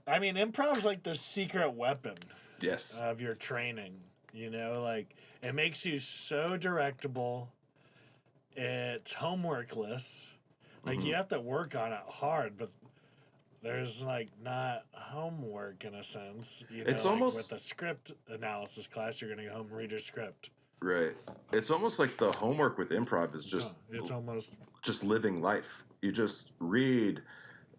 improv's like the secret weapon. Yes. Of your training. Like, it makes you so directable. It's homeworkless. Like, you have to work on it hard, but there's, like, not homework in a sense. It's like almost... with a script analysis class, you're going to go home and read your script. Right. It's almost like the homework with improv is just... It's almost... just living life. You just read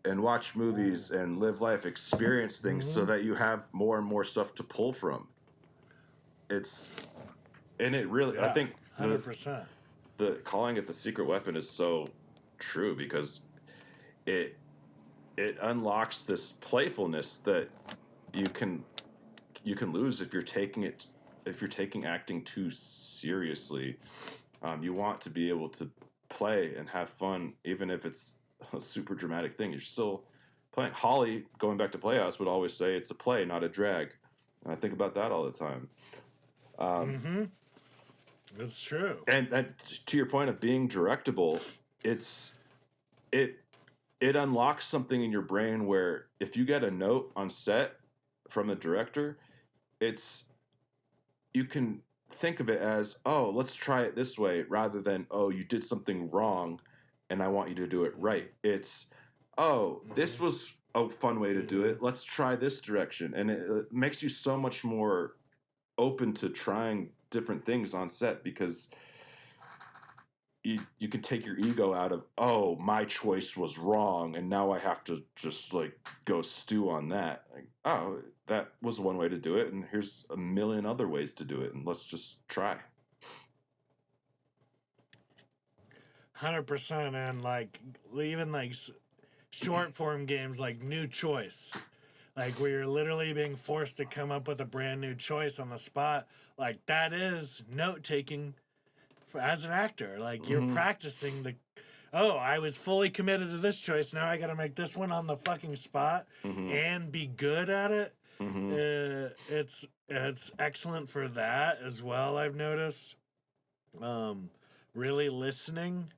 and watch movies and live life, experience things so that you have more and more stuff to pull from. And it really, I think 100%. The calling it the secret weapon is so true, because it unlocks this playfulness that you can lose if you're taking acting too seriously. You want to be able to play and have fun, even if it's a super dramatic thing. You're still playing. Holly, going back to Playhouse, would always say it's a play, not a drag. And I think about that all the time. That's true. And to your point of being directable, it unlocks something in your brain where if you get a note on set from the director, you can think of it as, oh, let's try it this way, rather than, oh, you did something wrong and I want you to do it right. It's, oh, this was a fun way to do it. Let's try this direction. And it makes you so much more open to trying different things on set, because you can take your ego out of, oh, my choice was wrong and now I have to just like go stew on that. Like, oh, that was one way to do it, and here's a million other ways to do it, and let's just try. 100%. And like even like short form games like New Choice, like where you're literally being forced to come up with a brand new choice on the spot. Like that is note taking as an actor. Like you're practicing the. Oh, I was fully committed to this choice. Now I got to make this one on the fucking spot and be good at it. It's excellent for that as well. I've noticed. Really listening,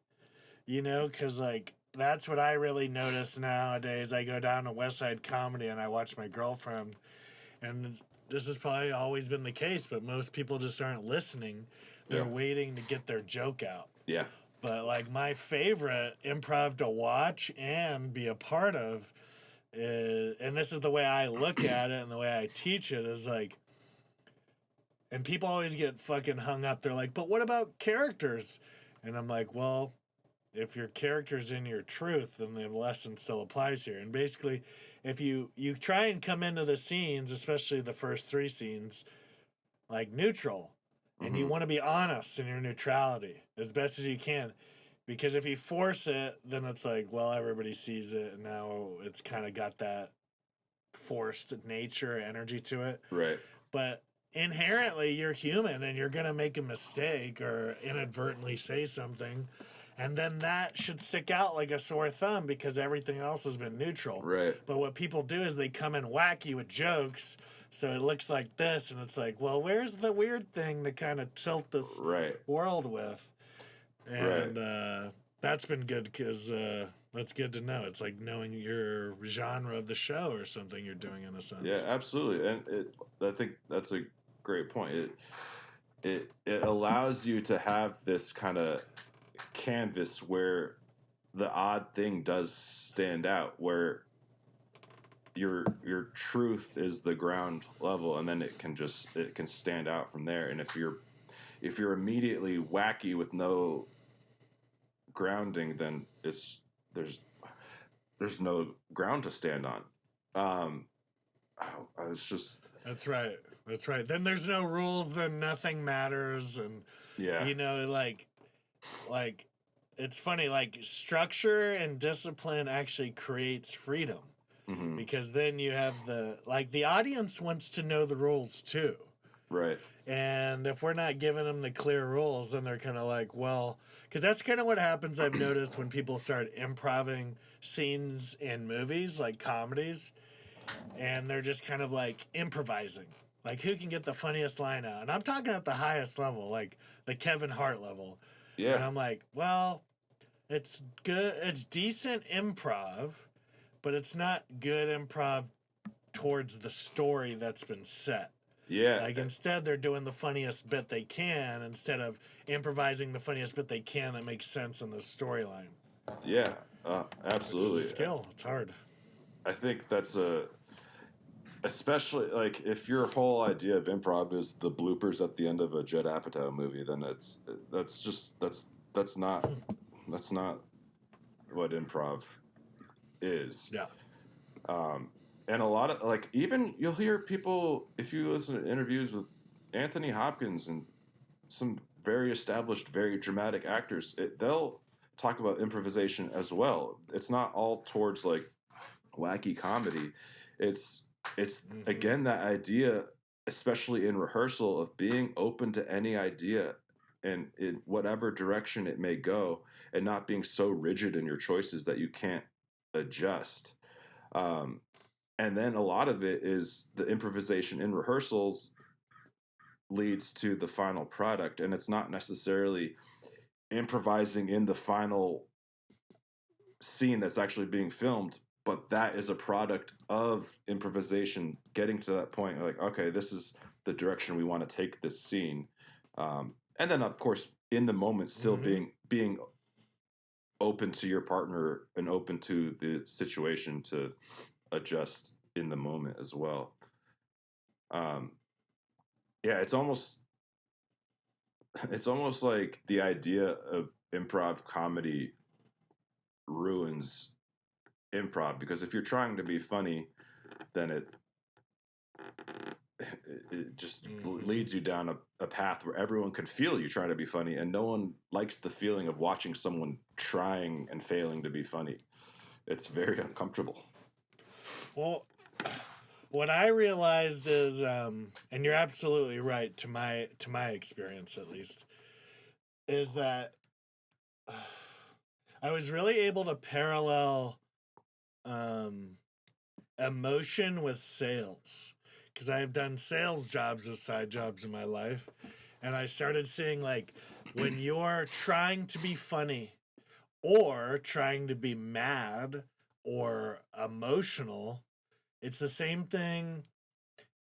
because like that's what I really notice nowadays. I go down to West Side Comedy and I watch my girlfriend, and this has probably always been the case, but most people just aren't listening. They're waiting to get their joke out. Yeah. But like my favorite improv to watch and be a part of is, and this is the way I look at it and the way I teach it, is like, and people always get fucking hung up. They're like, but what about characters? And I'm like, well, if your character's in your truth, then the lesson still applies here. And basically, if you try and come into the scenes, especially the first 3 scenes, like neutral, and you want to be honest in your neutrality as best as you can. Because if you force it, then it's like, well, everybody sees it, and now it's kind of got that forced nature, energy to it. Right. But inherently, you're human, and you're going to make a mistake or inadvertently say something. And then that should stick out like a sore thumb because everything else has been neutral. Right. But what people do is they come in wacky with jokes, so it looks like this, and it's like, well, where's the weird thing to kind of tilt this world with? And that's been good because that's good to know. It's like knowing your genre of the show or something you're doing in a sense. Yeah, absolutely. And I think that's a great point. It allows you to have this kind of canvas where the odd thing does stand out, where your truth is the ground level, and then it can stand out from there. And if you're immediately wacky with no grounding, then there's no ground to stand on. I was just That's right. Then there's no rules, then nothing matters, and like it's funny, like structure and discipline actually creates freedom. Because then you have the audience wants to know the rules too. Right. And if we're not giving them the clear rules, then they're kind of like, well, because that's kind of what happens, I've noticed, when people start improving scenes in movies, like comedies, and they're just kind of like improvising. Like, who can get the funniest line out? And I'm talking at the highest level, like the Kevin Hart level. Yeah. And I'm like, well, it's good. It's decent improv, but it's not good improv towards the story that's been set. Yeah. Like, instead, they're doing the funniest bit they can instead of improvising the funniest bit they can that makes sense in the storyline. Yeah, absolutely. It's a skill. It's hard. I think that's especially like if your whole idea of improv is the bloopers at the end of a Judd Apatow movie, then that's not what improv is. Yeah. And a lot of, like, even you'll hear people, if you listen to interviews with Anthony Hopkins and some very established, very dramatic actors, they'll talk about improvisation as well. It's not all towards like wacky comedy. It's again that idea, especially in rehearsal, of being open to any idea and in whatever direction it may go, and not being so rigid in your choices that you can't adjust. And then a lot of it is the improvisation in rehearsals leads to the final product, and it's not necessarily improvising in the final scene that's actually being filmed, but that is a product of improvisation getting to that point, like, okay, this is the direction we want to take this scene. And then, of course, in the moment, still being open to your partner and open to the situation to adjust in the moment as well. Yeah, it's almost like the idea of improv comedy ruins improv, because if you're trying to be funny, then it just leads you down a path where everyone can feel you trying to be funny, and no one likes the feeling of watching someone trying and failing to be funny. It's very uncomfortable. Well, what I realized is, and you're absolutely right, to my experience at least, is that I was really able to parallel emotion with sales, because I've done sales jobs as side jobs in my life, and I started seeing, like, when you're trying to be funny or trying to be mad or emotional, it's the same thing.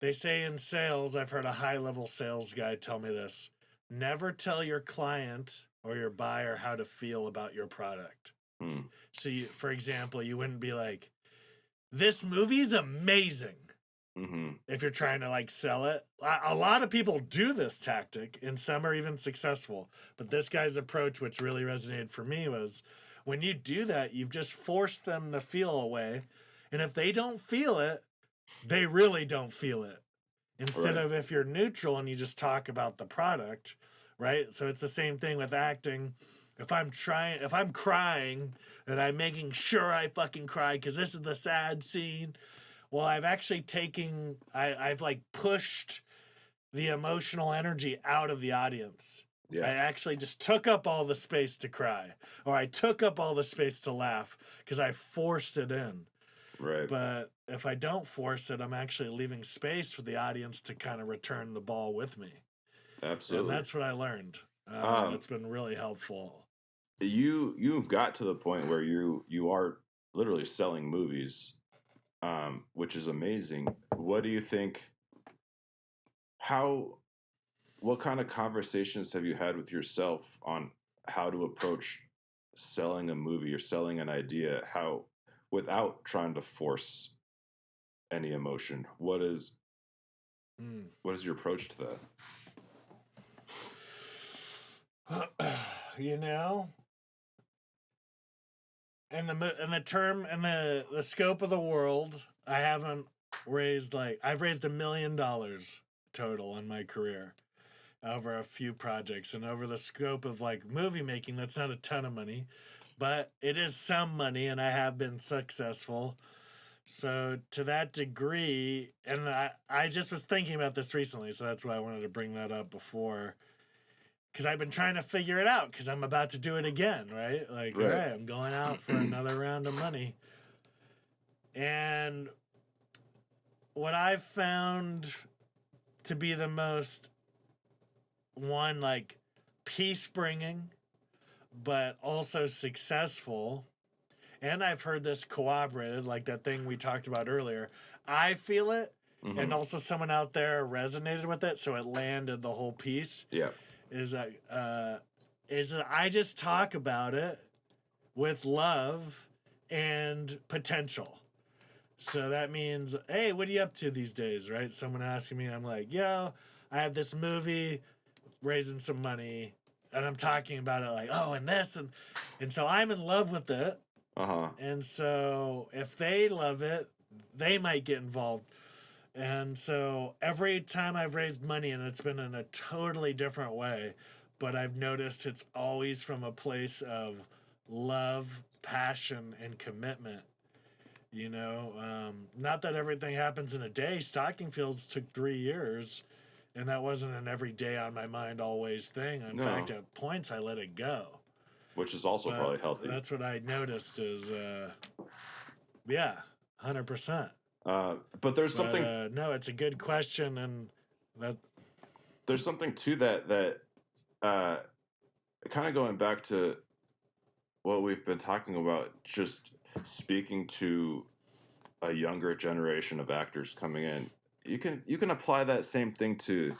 They say in sales, I've heard a high-level sales guy tell me this: never tell your client or your buyer how to feel about your product. So, for example, you wouldn't be like, this movie's amazing. If you're trying to, like, sell it. A lot of people do this tactic, and some are even successful. But this guy's approach, which really resonated for me, was when you do that, you've just forced them to feel away. And if they don't feel it, they really don't feel it. Instead of if you're neutral and you just talk about the product, right? So it's the same thing with acting. If I'm crying and I'm making sure I fucking cry because this is the sad scene, well, I've actually I've like pushed the emotional energy out of the audience. Yeah. I actually just took up all the space to cry, or I took up all the space to laugh because I forced it in. Right. But if I don't force it, I'm actually leaving space for the audience to kind of return the ball with me. Absolutely. And that's what I learned. It's been really helpful. You've got to the point where you are literally selling movies, which is amazing. What do you think? What kind of conversations have you had with yourself on how to approach selling a movie or selling an idea? Without trying to force any emotion, what is your approach to that? You know, in the scope of the world, I've raised $1 million total in my career over a few projects, and over the scope of like movie making, that's not a ton of money, but it is some money, and I have been successful. So to that degree, and I just was thinking about this recently, so that's why I wanted to bring that up before, because I've been trying to figure it out, because I'm about to do it again, right? Like, all right, I'm going out for another round of money. And what I've found to be the most, like, peace-bringing, but also successful, and I've heard this corroborated, like that thing we talked about earlier. I feel it, and also someone out there resonated with it, so it landed the whole piece. Yeah. Is that I just talk about it with love and potential. So that means, hey, what are you up to these days, right? Someone asking me, I'm like, yo, I have this movie, raising some money, and I'm talking about it like, oh, and this, and so I'm in love with it. And so if they love it, they might get involved. And so every time I've raised money, and it's been in a totally different way, but I've noticed it's always from a place of love, passion, and commitment. You know, not that everything happens in a day. Stocking Fields took 3 years, and that wasn't an every day on my mind always thing. In fact, at points I let it go. Which is also probably healthy. That's what I noticed is, 100%. But there's something. No, it's a good question, and that there's something to that kind of going back to what we've been talking about, just speaking to a younger generation of actors coming in. You can apply that same thing to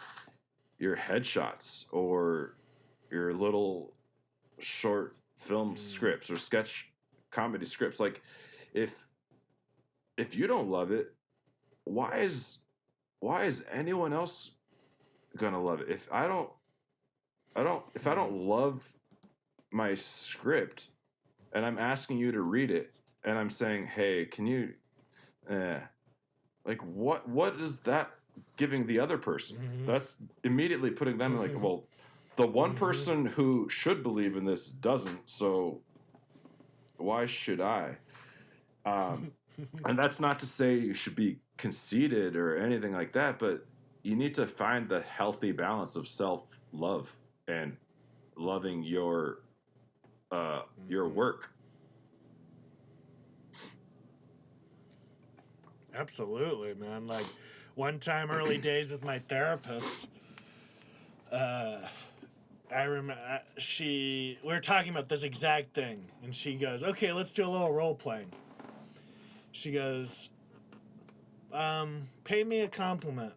your headshots or your little short film scripts or sketch comedy scripts. Like, if you don't love it, why is anyone else gonna love it? If I don't love my script and I'm asking you to read it and I'm saying, hey, can you like what does that giving the other person. Mm-hmm. That's immediately putting them like, well, the one person who should believe in this doesn't, so why should I? And that's not to say you should be conceited or anything like that, but you need to find the healthy balance of self-love and loving your work. Absolutely, man. Like one time, early days with my therapist, I remember we were talking about this exact thing, and she goes, "Okay, let's do a little role playing." She goes, "Pay me a compliment,"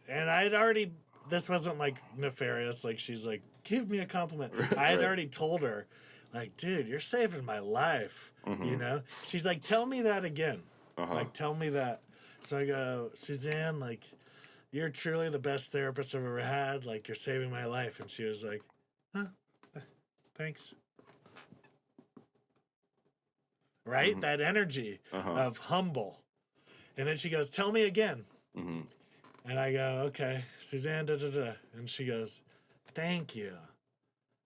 and I had already. This wasn't like nefarious. Like she's like, "Give me a compliment." I had already told her, like, "Dude, you're saving my life." You know. She's like, "Tell me that again." Like, tell me that. So I go, "Suzanne, like, you're truly the best therapist I've ever had. Like, you're saving my life." And she was like, "Huh, thanks." Right? That energy of humble. And then she goes, "Tell me again." And I go, "Okay, Suzanne, da da da." And she goes, "Thank you.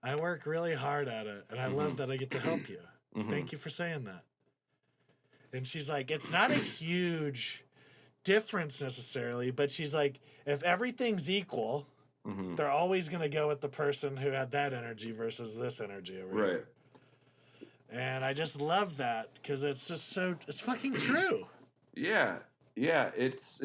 I work really hard at it, and I love that I get to help you. Thank you for saying that." And she's like, "It's not a huge difference necessarily, but she's like, if everything's equal, they're always going to go with the person who had that energy versus this energy over here." And I just love that because it's just it's fucking true. Yeah, it's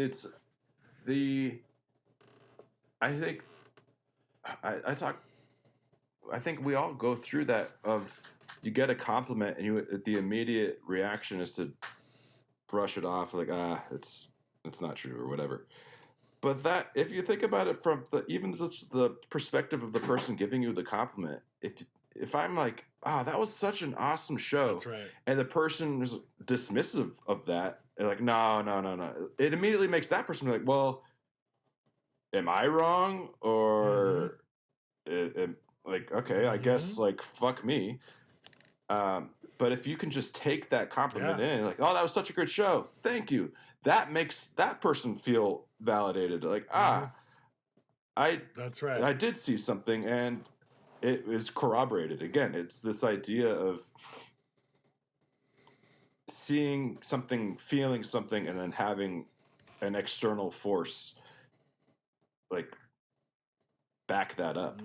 I think we all go through that of you get a compliment and the immediate reaction is to brush it off like it's not true or whatever. But that if you think about it from the perspective of the person giving you the compliment, if I'm like, that was such an awesome show, That's right. and the person is dismissive of that, they're like, no, it immediately makes that person be like, well, am I wrong? Or like, okay, I guess, like, fuck me. But if you can just take that compliment in, like, that was such a good show, thank you, that makes that person feel validated. Like, that's right. I did see something, and it is corroborated. Again, it's this idea of seeing something, feeling something, and then having an external force like back that up.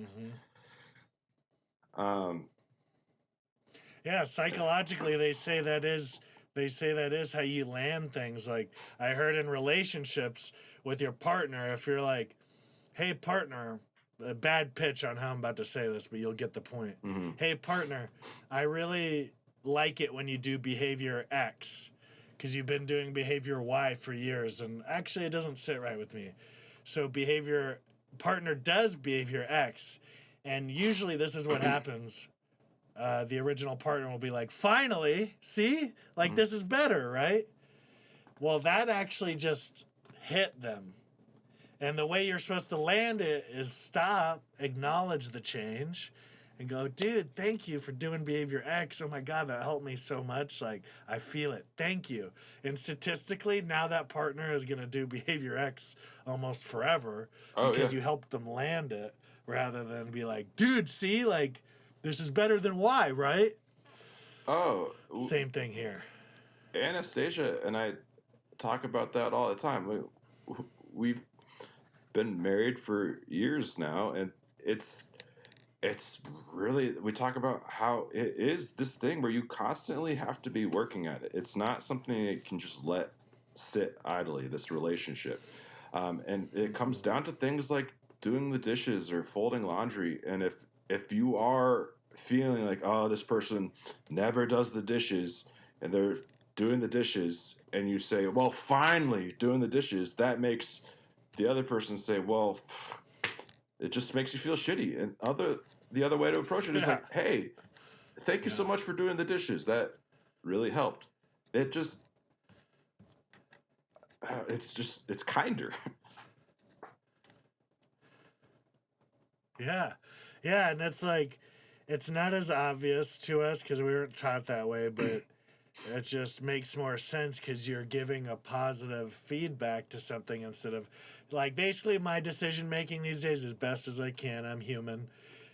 Yeah, psychologically they say that is how you land things. Like I heard in relationships with your partner, if you're like, "Hey partner," a bad pitch on how I'm about to say this, but you'll get the point. "Hey partner, I really like it when you do behavior X because you've been doing behavior Y for years, and actually it doesn't sit right with me. So partner does behavior X, and usually this is what happens." The original partner will be like, "Finally, see? Like, this is better, right?" Well, that actually just hit them. And the way you're supposed to land it is stop, acknowledge the change, and go, "Dude, thank you for doing behavior X. Oh my God, that helped me so much. Like, I feel it. Thank you." And statistically, now that partner is going to do behavior X almost forever because you helped them land it rather than be like, "Dude, see? Like, this is better than Y, right?" Same thing here. Anastasia and I talk about that all the time. We've been married for years now, and it's really, we talk about how it is this thing where you constantly have to be working at it. It's not something that you can just let sit idly, this relationship. And it comes down to things like doing the dishes or folding laundry. And if you are feeling like, this person never does the dishes, and they're doing the dishes, and you say, "Well, finally doing the dishes," that makes the other person say, "Well, it just makes you feel shitty." And the other way to approach it is like, "Hey, thank you so much for doing the dishes. That really helped." It just, it's kinder. Yeah. And it's like, it's not as obvious to us because we weren't taught that way, but It just makes more sense because you're giving a positive feedback to something instead of, like, basically my decision making these days, as best as I can, I'm human,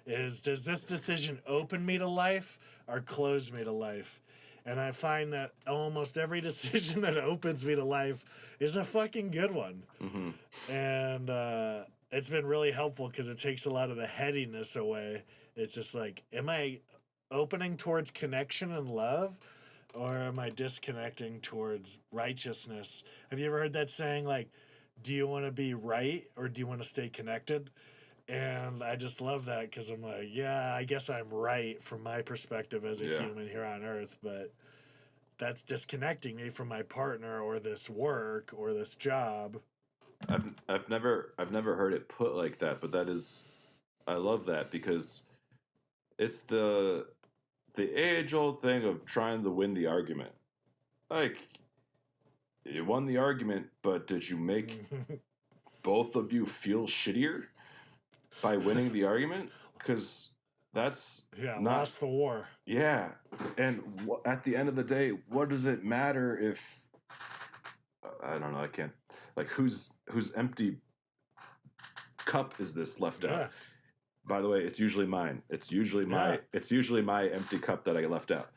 is does this decision open me to life or close me to life? And I find that almost every decision that opens me to life is a fucking good one. Mm-hmm. And it's been really helpful because it takes a lot of the headiness away. It's just like, am I opening towards connection and love? Or am I disconnecting towards righteousness? Have you ever heard that saying, like, do you want to be right or do you want to stay connected? And I just love that because I'm like, yeah, I guess I'm right from my perspective as a human here on Earth, but that's disconnecting me from my partner or this work or this job. I've never heard it put like that, but that is, I love that because it's the age old thing of trying to win the argument. Like, you won the argument, but did you make both of you feel shittier by winning the argument? Because that's lost the war. Yeah, and at the end of the day, what does it matter if I don't know? I can't, like, whose empty cup is this left out? By the way, it's usually mine. It's usually my empty cup that I left out.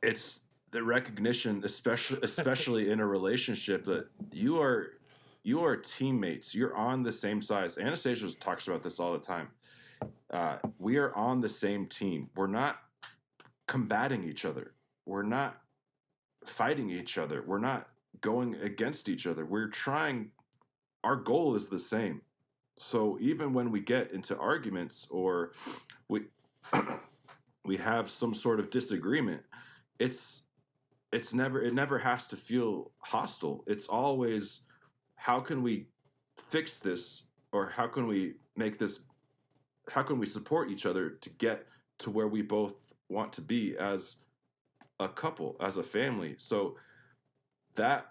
It's the recognition, especially in a relationship, that you are teammates. You're on the same side. Anastasia talks about this all the time. We are on the same team. We're not combating each other. We're not fighting each other. We're not going against each other. We're trying. Our goal is the same. So even when we get into arguments or we we have some sort of disagreement, it never has to feel hostile. It's always, how can we fix this, or how can we support each other to get to where we both want to be as a couple, as a family. So that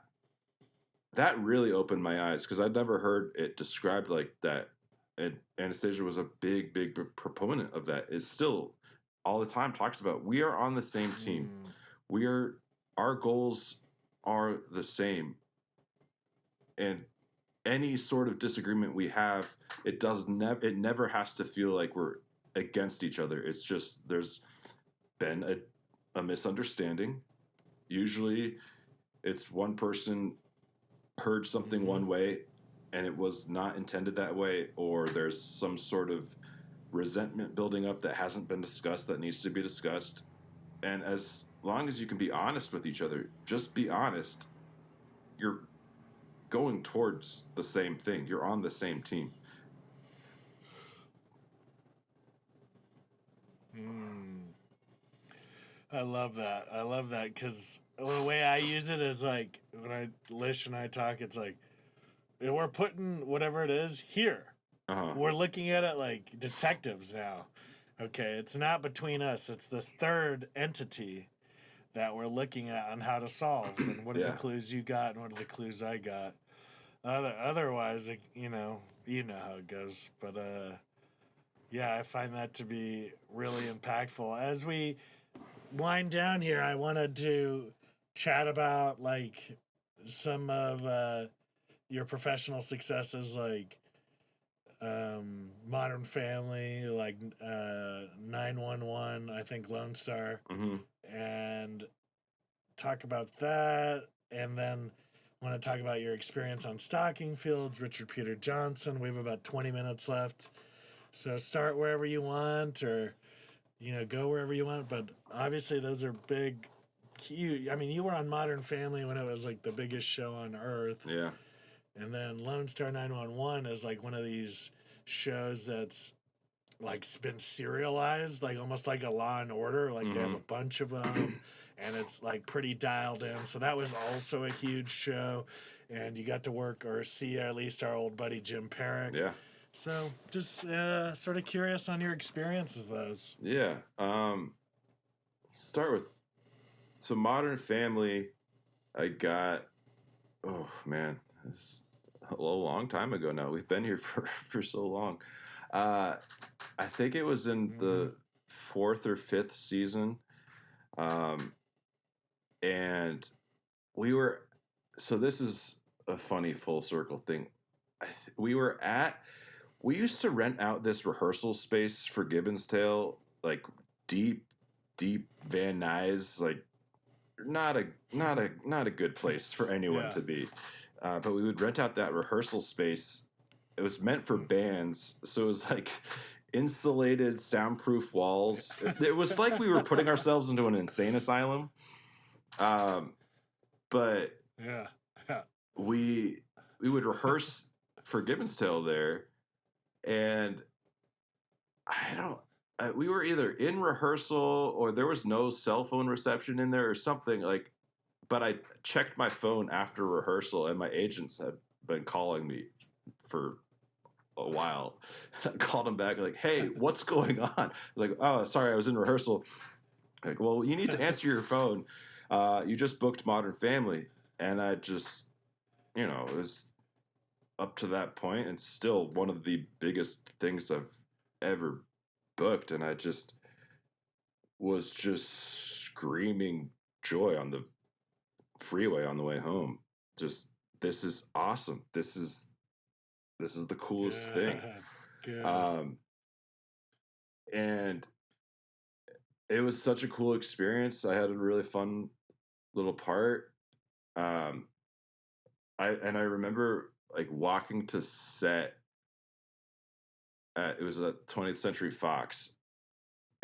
really opened my eyes because I'd never heard it described like that. And Anastasia was a big proponent of that. Is still all the time talks about, we are on the same team. Our goals are the same. And any sort of disagreement we have, it never has to feel like we're against each other. It's just, there's been a misunderstanding. Usually it's one person heard something one way and it was not intended that way, or there's some sort of resentment building up that hasn't been discussed that needs to be discussed. And as long as you can be honest with each other, just be honest, you're going towards the same thing. You're on the same team. I love that. I love that because the way I use it is like, when Lish and I talk, it's like, we're putting whatever it is here. We're looking at it like detectives now. Okay, it's not between us. It's this third entity that we're looking at on how to solve. And what are the clues you got and what are the clues I got? Otherwise, you know how it goes. But yeah, I find that to be really impactful. As we wind down here, I wanted to chat about like some of your professional successes, like Modern Family, like 911, I think Lone Star, and talk about that. And then want to talk about your experience on Stocking Fields, Richard Peter Johnson. We have about 20 minutes left. So start wherever you want, or, go wherever you want. But obviously those are big, huge. I mean, you were on Modern Family when it was like the biggest show on earth. Yeah. And then Lone Star 911 is like one of these shows that's like been serialized, like almost like a Law and Order. Like they have a bunch of them, and it's like pretty dialed in. So that was also a huge show, and you got to work or see at least our old buddy Jim Perrick. Yeah. So just sort of curious on your experiences, those. Yeah. Start with, so Modern Family, I got, oh man, it's a long time ago now. We've been here for so long. I think it was in the 4th or 5th season. And we were, so this is a funny full circle thing. We used to rent out this rehearsal space for Gibbon's Tale, like deep Van Nuys, like not a good place for anyone to be. But we would rent out that rehearsal space. It was meant for bands, so it was like insulated, soundproof walls. It was like we were putting ourselves into an insane asylum. But we would rehearse for Gibbon's Tale there, and we were either in rehearsal or there was no cell phone reception in there or something like. But I checked my phone after rehearsal, and my agents had been calling me for a while. I called them back like, "Hey, what's going on?" I was like, "Oh, sorry, I was in rehearsal." Like, well, you need to answer your phone. You just booked Modern Family, and I just, it was up to that point, and still one of the biggest things I've ever booked, and I just was screaming joy on the freeway on the way home. Just, this is awesome. This is the coolest thing. And it was such a cool experience. I had a really fun little part. I remember like walking to set it was at 20th Century Fox,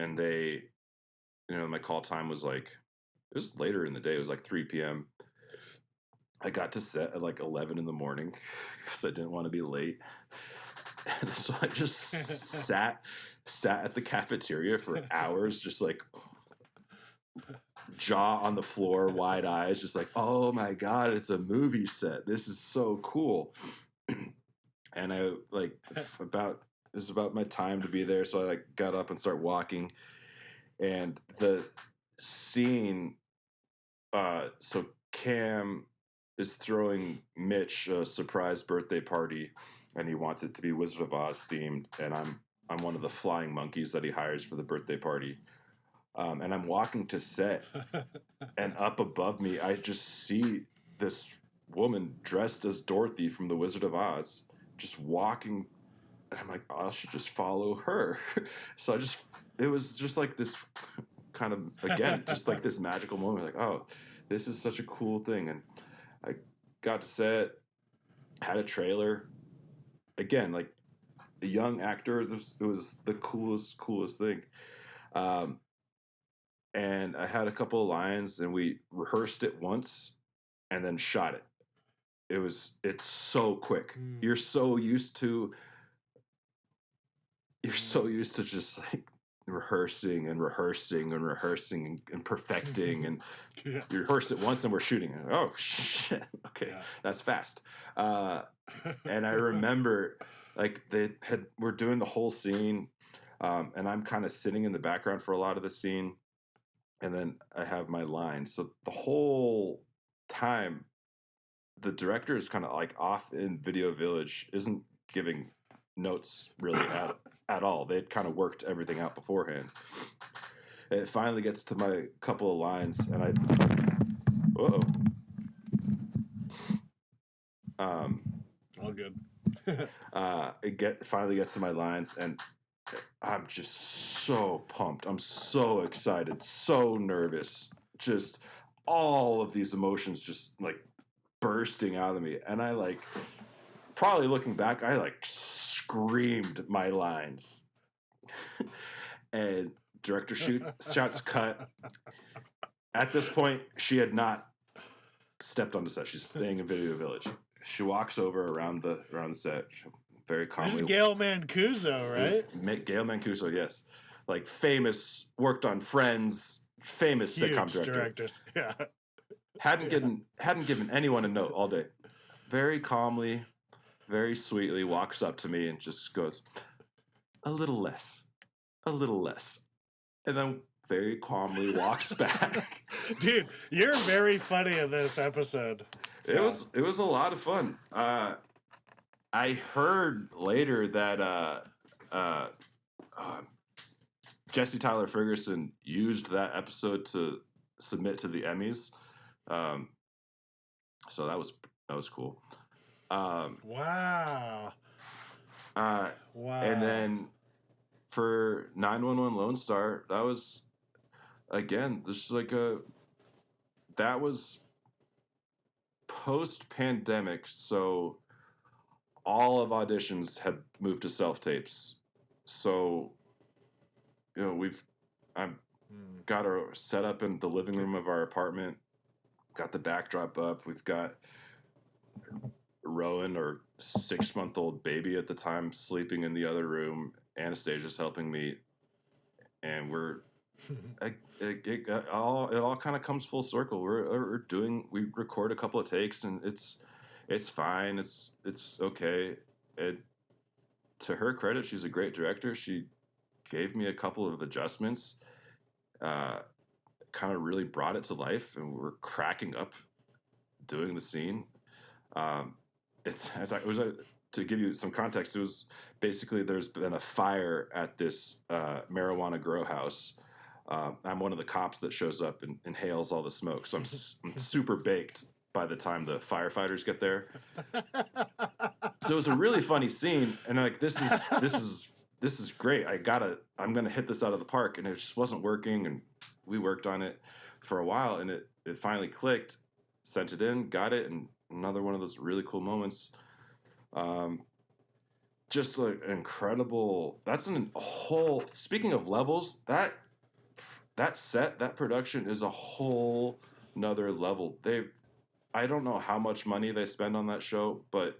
and they, my call time was like, it was later in the day. It was like 3 p.m. I got to set at like 11 in the morning because I didn't want to be late. And so I just sat at the cafeteria for hours, just like jaw on the floor, wide eyes, just like, oh my God, it's a movie set. This is so cool. And I like it was about my time to be there. So I like got up and started walking, and the scene, so Cam is throwing Mitch a surprise birthday party, and he wants it to be Wizard of Oz themed, and I'm one of the flying monkeys that he hires for the birthday party. And I'm walking to set, and up above me, I just see this woman dressed as Dorothy from the Wizard of Oz just walking, and I'm like, oh, I should just follow her. So it was just like this kind of, again, just like this magical moment, like, oh, this is such a cool thing. And I got to set, had a trailer, again, like a young actor. It was the coolest thing. And I had a couple of lines, and we rehearsed it once and then shot it. It's so quick. You're so used to just like rehearsing and perfecting, and you rehearse it once and we're shooting it. Oh shit. Okay. That's fast. And I remember like we're doing the whole scene, and I'm kind of sitting in the background for a lot of the scene, and then I have my line. So the whole time the director is kind of like off in Video Village, isn't giving notes really at all. They'd kind of worked everything out beforehand. And it finally gets to my couple of lines, and all good. Finally gets to my lines, and I'm just so pumped. I'm so excited, so nervous. Just all of these emotions just like bursting out of me. And I like, probably looking back, I like screamed my lines. And director shouts cut. At this point, she had not stepped onto set. She's staying in Video Village. She walks over around the set very calmly. This is Gail Mancuso, right? Gail Mancuso, yes. Like famous, worked on Friends, famous Huge sitcom directors. Yeah. Hadn't given anyone a note all day. Very calmly, very sweetly walks up to me and just goes, a little less. And then very calmly walks back. Dude, you're very funny in this episode. It was a lot of fun. I heard later that uh, Jesse Tyler Ferguson used that episode to submit to the Emmys. So that was cool. Wow. Wow. And then for 911 Lone Star, that was again just like that was post-pandemic, so all of auditions had moved to self-tapes. So I've got our set up in the living room of our apartment, got the backdrop up, we've got Rowan, our 6-month-old baby at the time, sleeping in the other room. Anastasia's helping me, and it all kind of comes full circle. We record a couple of takes, and it's fine. It's okay. To her credit, she's a great director. She gave me a couple of adjustments, kind of really brought it to life, and we're cracking up doing the scene. To give you some context, it was basically there's been a fire at this marijuana grow house. I'm one of the cops that shows up and inhales all the smoke, so I'm super baked by the time the firefighters get there. So it was a really funny scene, and like this is great. I'm gonna hit this out of the park, and it just wasn't working, and we worked on it for a while, and it finally clicked. Sent it in, got it, and another one of those really cool moments. Just like incredible. That's a whole. Speaking of levels, that production is a whole nother level. I don't know how much money they spend on that show, but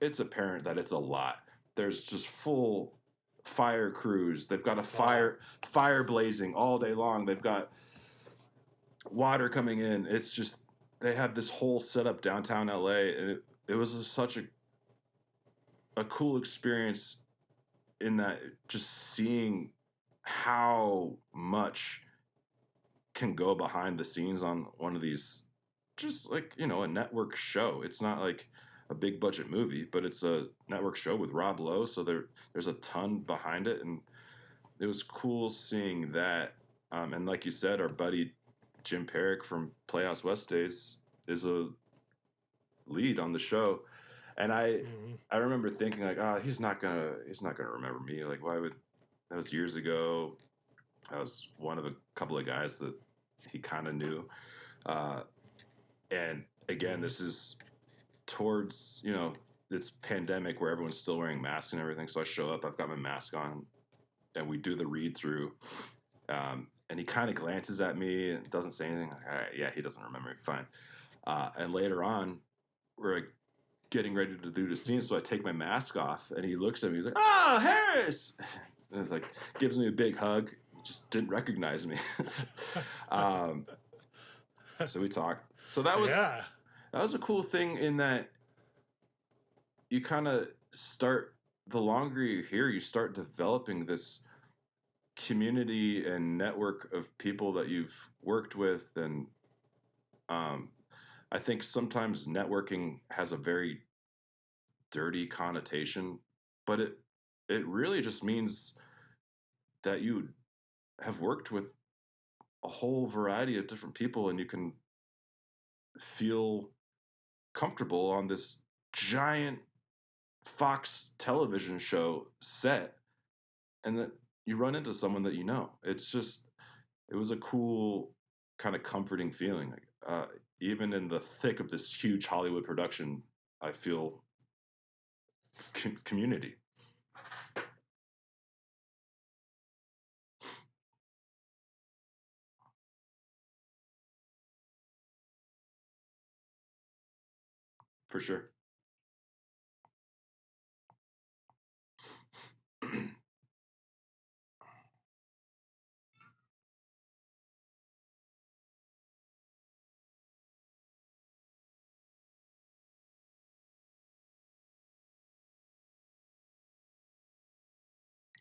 it's apparent that it's a lot. There's just full fire crews. They've got a fire blazing all day long. They've got water coming in. It's just they have this whole setup downtown LA, and it was such a cool experience in that just seeing how much can go behind the scenes on one of these, just like, a network show. It's not like a big budget movie, but it's a network show with Rob Lowe, so there's a ton behind it, and it was cool seeing that. And like you said, our buddy Jim Perrick from Playhouse West Days is a lead on the show, and I remember thinking like, he's not gonna remember me. Like, why would? That was years ago. I was one of a couple of guys that he kind of knew, and again, this is towards it's pandemic where everyone's still wearing masks and everything. So I show up, I've got my mask on, and we do the read through. And he kind of glances at me and doesn't say anything. All right, yeah, he doesn't remember me. Fine. And later on, we're like getting ready to do the scene, so I take my mask off, and he looks at me. He's like, "Oh, Harris!" And it's like gives me a big hug. Just didn't recognize me. So we talked. So that was a cool thing in that you kind of start. The longer you're here, you start developing this community and network of people that you've worked with, and I think sometimes networking has a very dirty connotation, but it really just means that you have worked with a whole variety of different people, and you can feel comfortable on this giant Fox television show set, and that you run into someone that it was a cool kind of comforting feeling. Even in the thick of this huge Hollywood production, I feel community. For sure.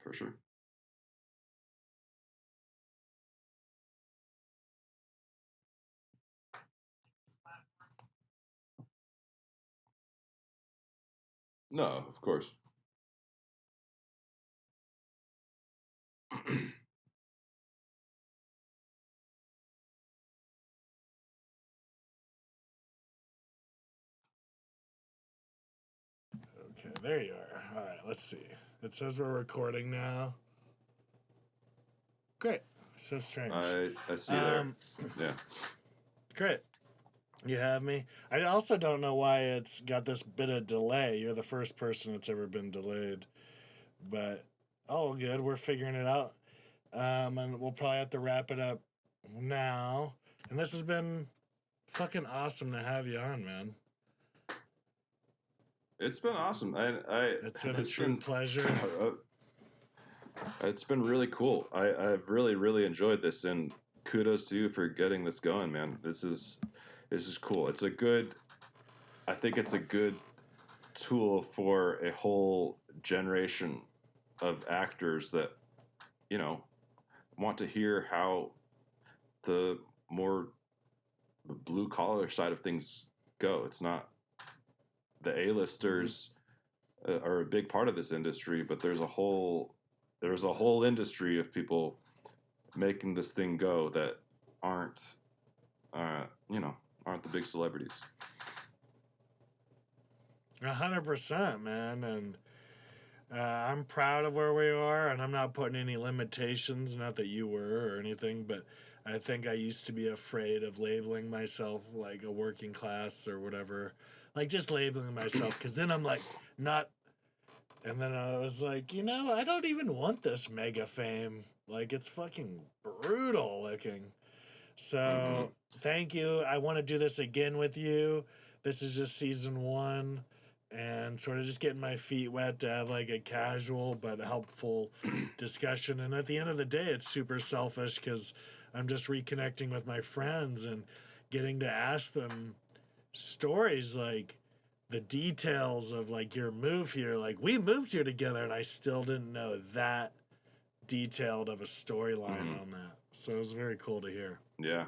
For sure. No, of course. there you are. All right, let's see. It says we're recording now. Great. So strange. I see there. Yeah. Great. You have me. I also don't know why it's got this bit of delay. You're the first person that's ever been delayed. But all good. We're figuring it out. And we'll probably have to wrap it up now. And this has been fucking awesome to have you on, man. It's been awesome. It's been a true pleasure. It's been really cool. I've really, really enjoyed this, and kudos to you for getting this going, man. This is cool. I think it's a good tool for a whole generation of actors that, you know, want to hear how the more blue collar side of things go. It's not the A-listers are a big part of this industry, but there's a whole industry of people making this thing go that aren't the big celebrities. 100%, man. And I'm proud of where we are, and I'm not putting any limitations, not that you were or anything, but I think I used to be afraid of labeling myself like a working class or whatever. Like, just labeling myself, because then I'm like, not... And then I was like, I don't even want this mega fame. Like, it's fucking brutal looking. So, thank you. I want to do this again with you. This is just season 1. And sort of just getting my feet wet to have, like, a casual but helpful discussion. And at the end of the day, it's super selfish because I'm just reconnecting with my friends and getting to ask them stories like the details of like your move here. Like, we moved here together and I still didn't know that detailed of a storyline on that. So it was very cool to hear. Yeah,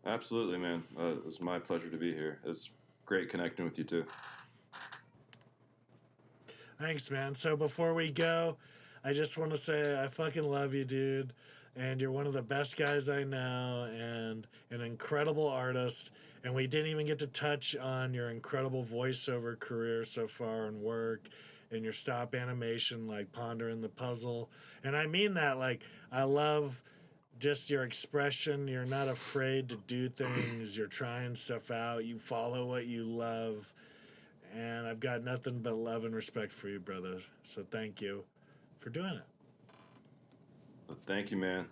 absolutely, man. It was my pleasure to be here. It's great connecting with you too. Thanks, man. So before we go, I just want to say I fucking love you, dude. And you're one of the best guys I know and an incredible artist. And we didn't even get to touch on your incredible voiceover career so far and work and your stop animation, like Pondering the Puzzle. And I mean that, like, I love just your expression. You're not afraid to do things. You're trying stuff out. You follow what you love. And I've got nothing but love and respect for you, brother. So thank you for doing it. Thank you, man.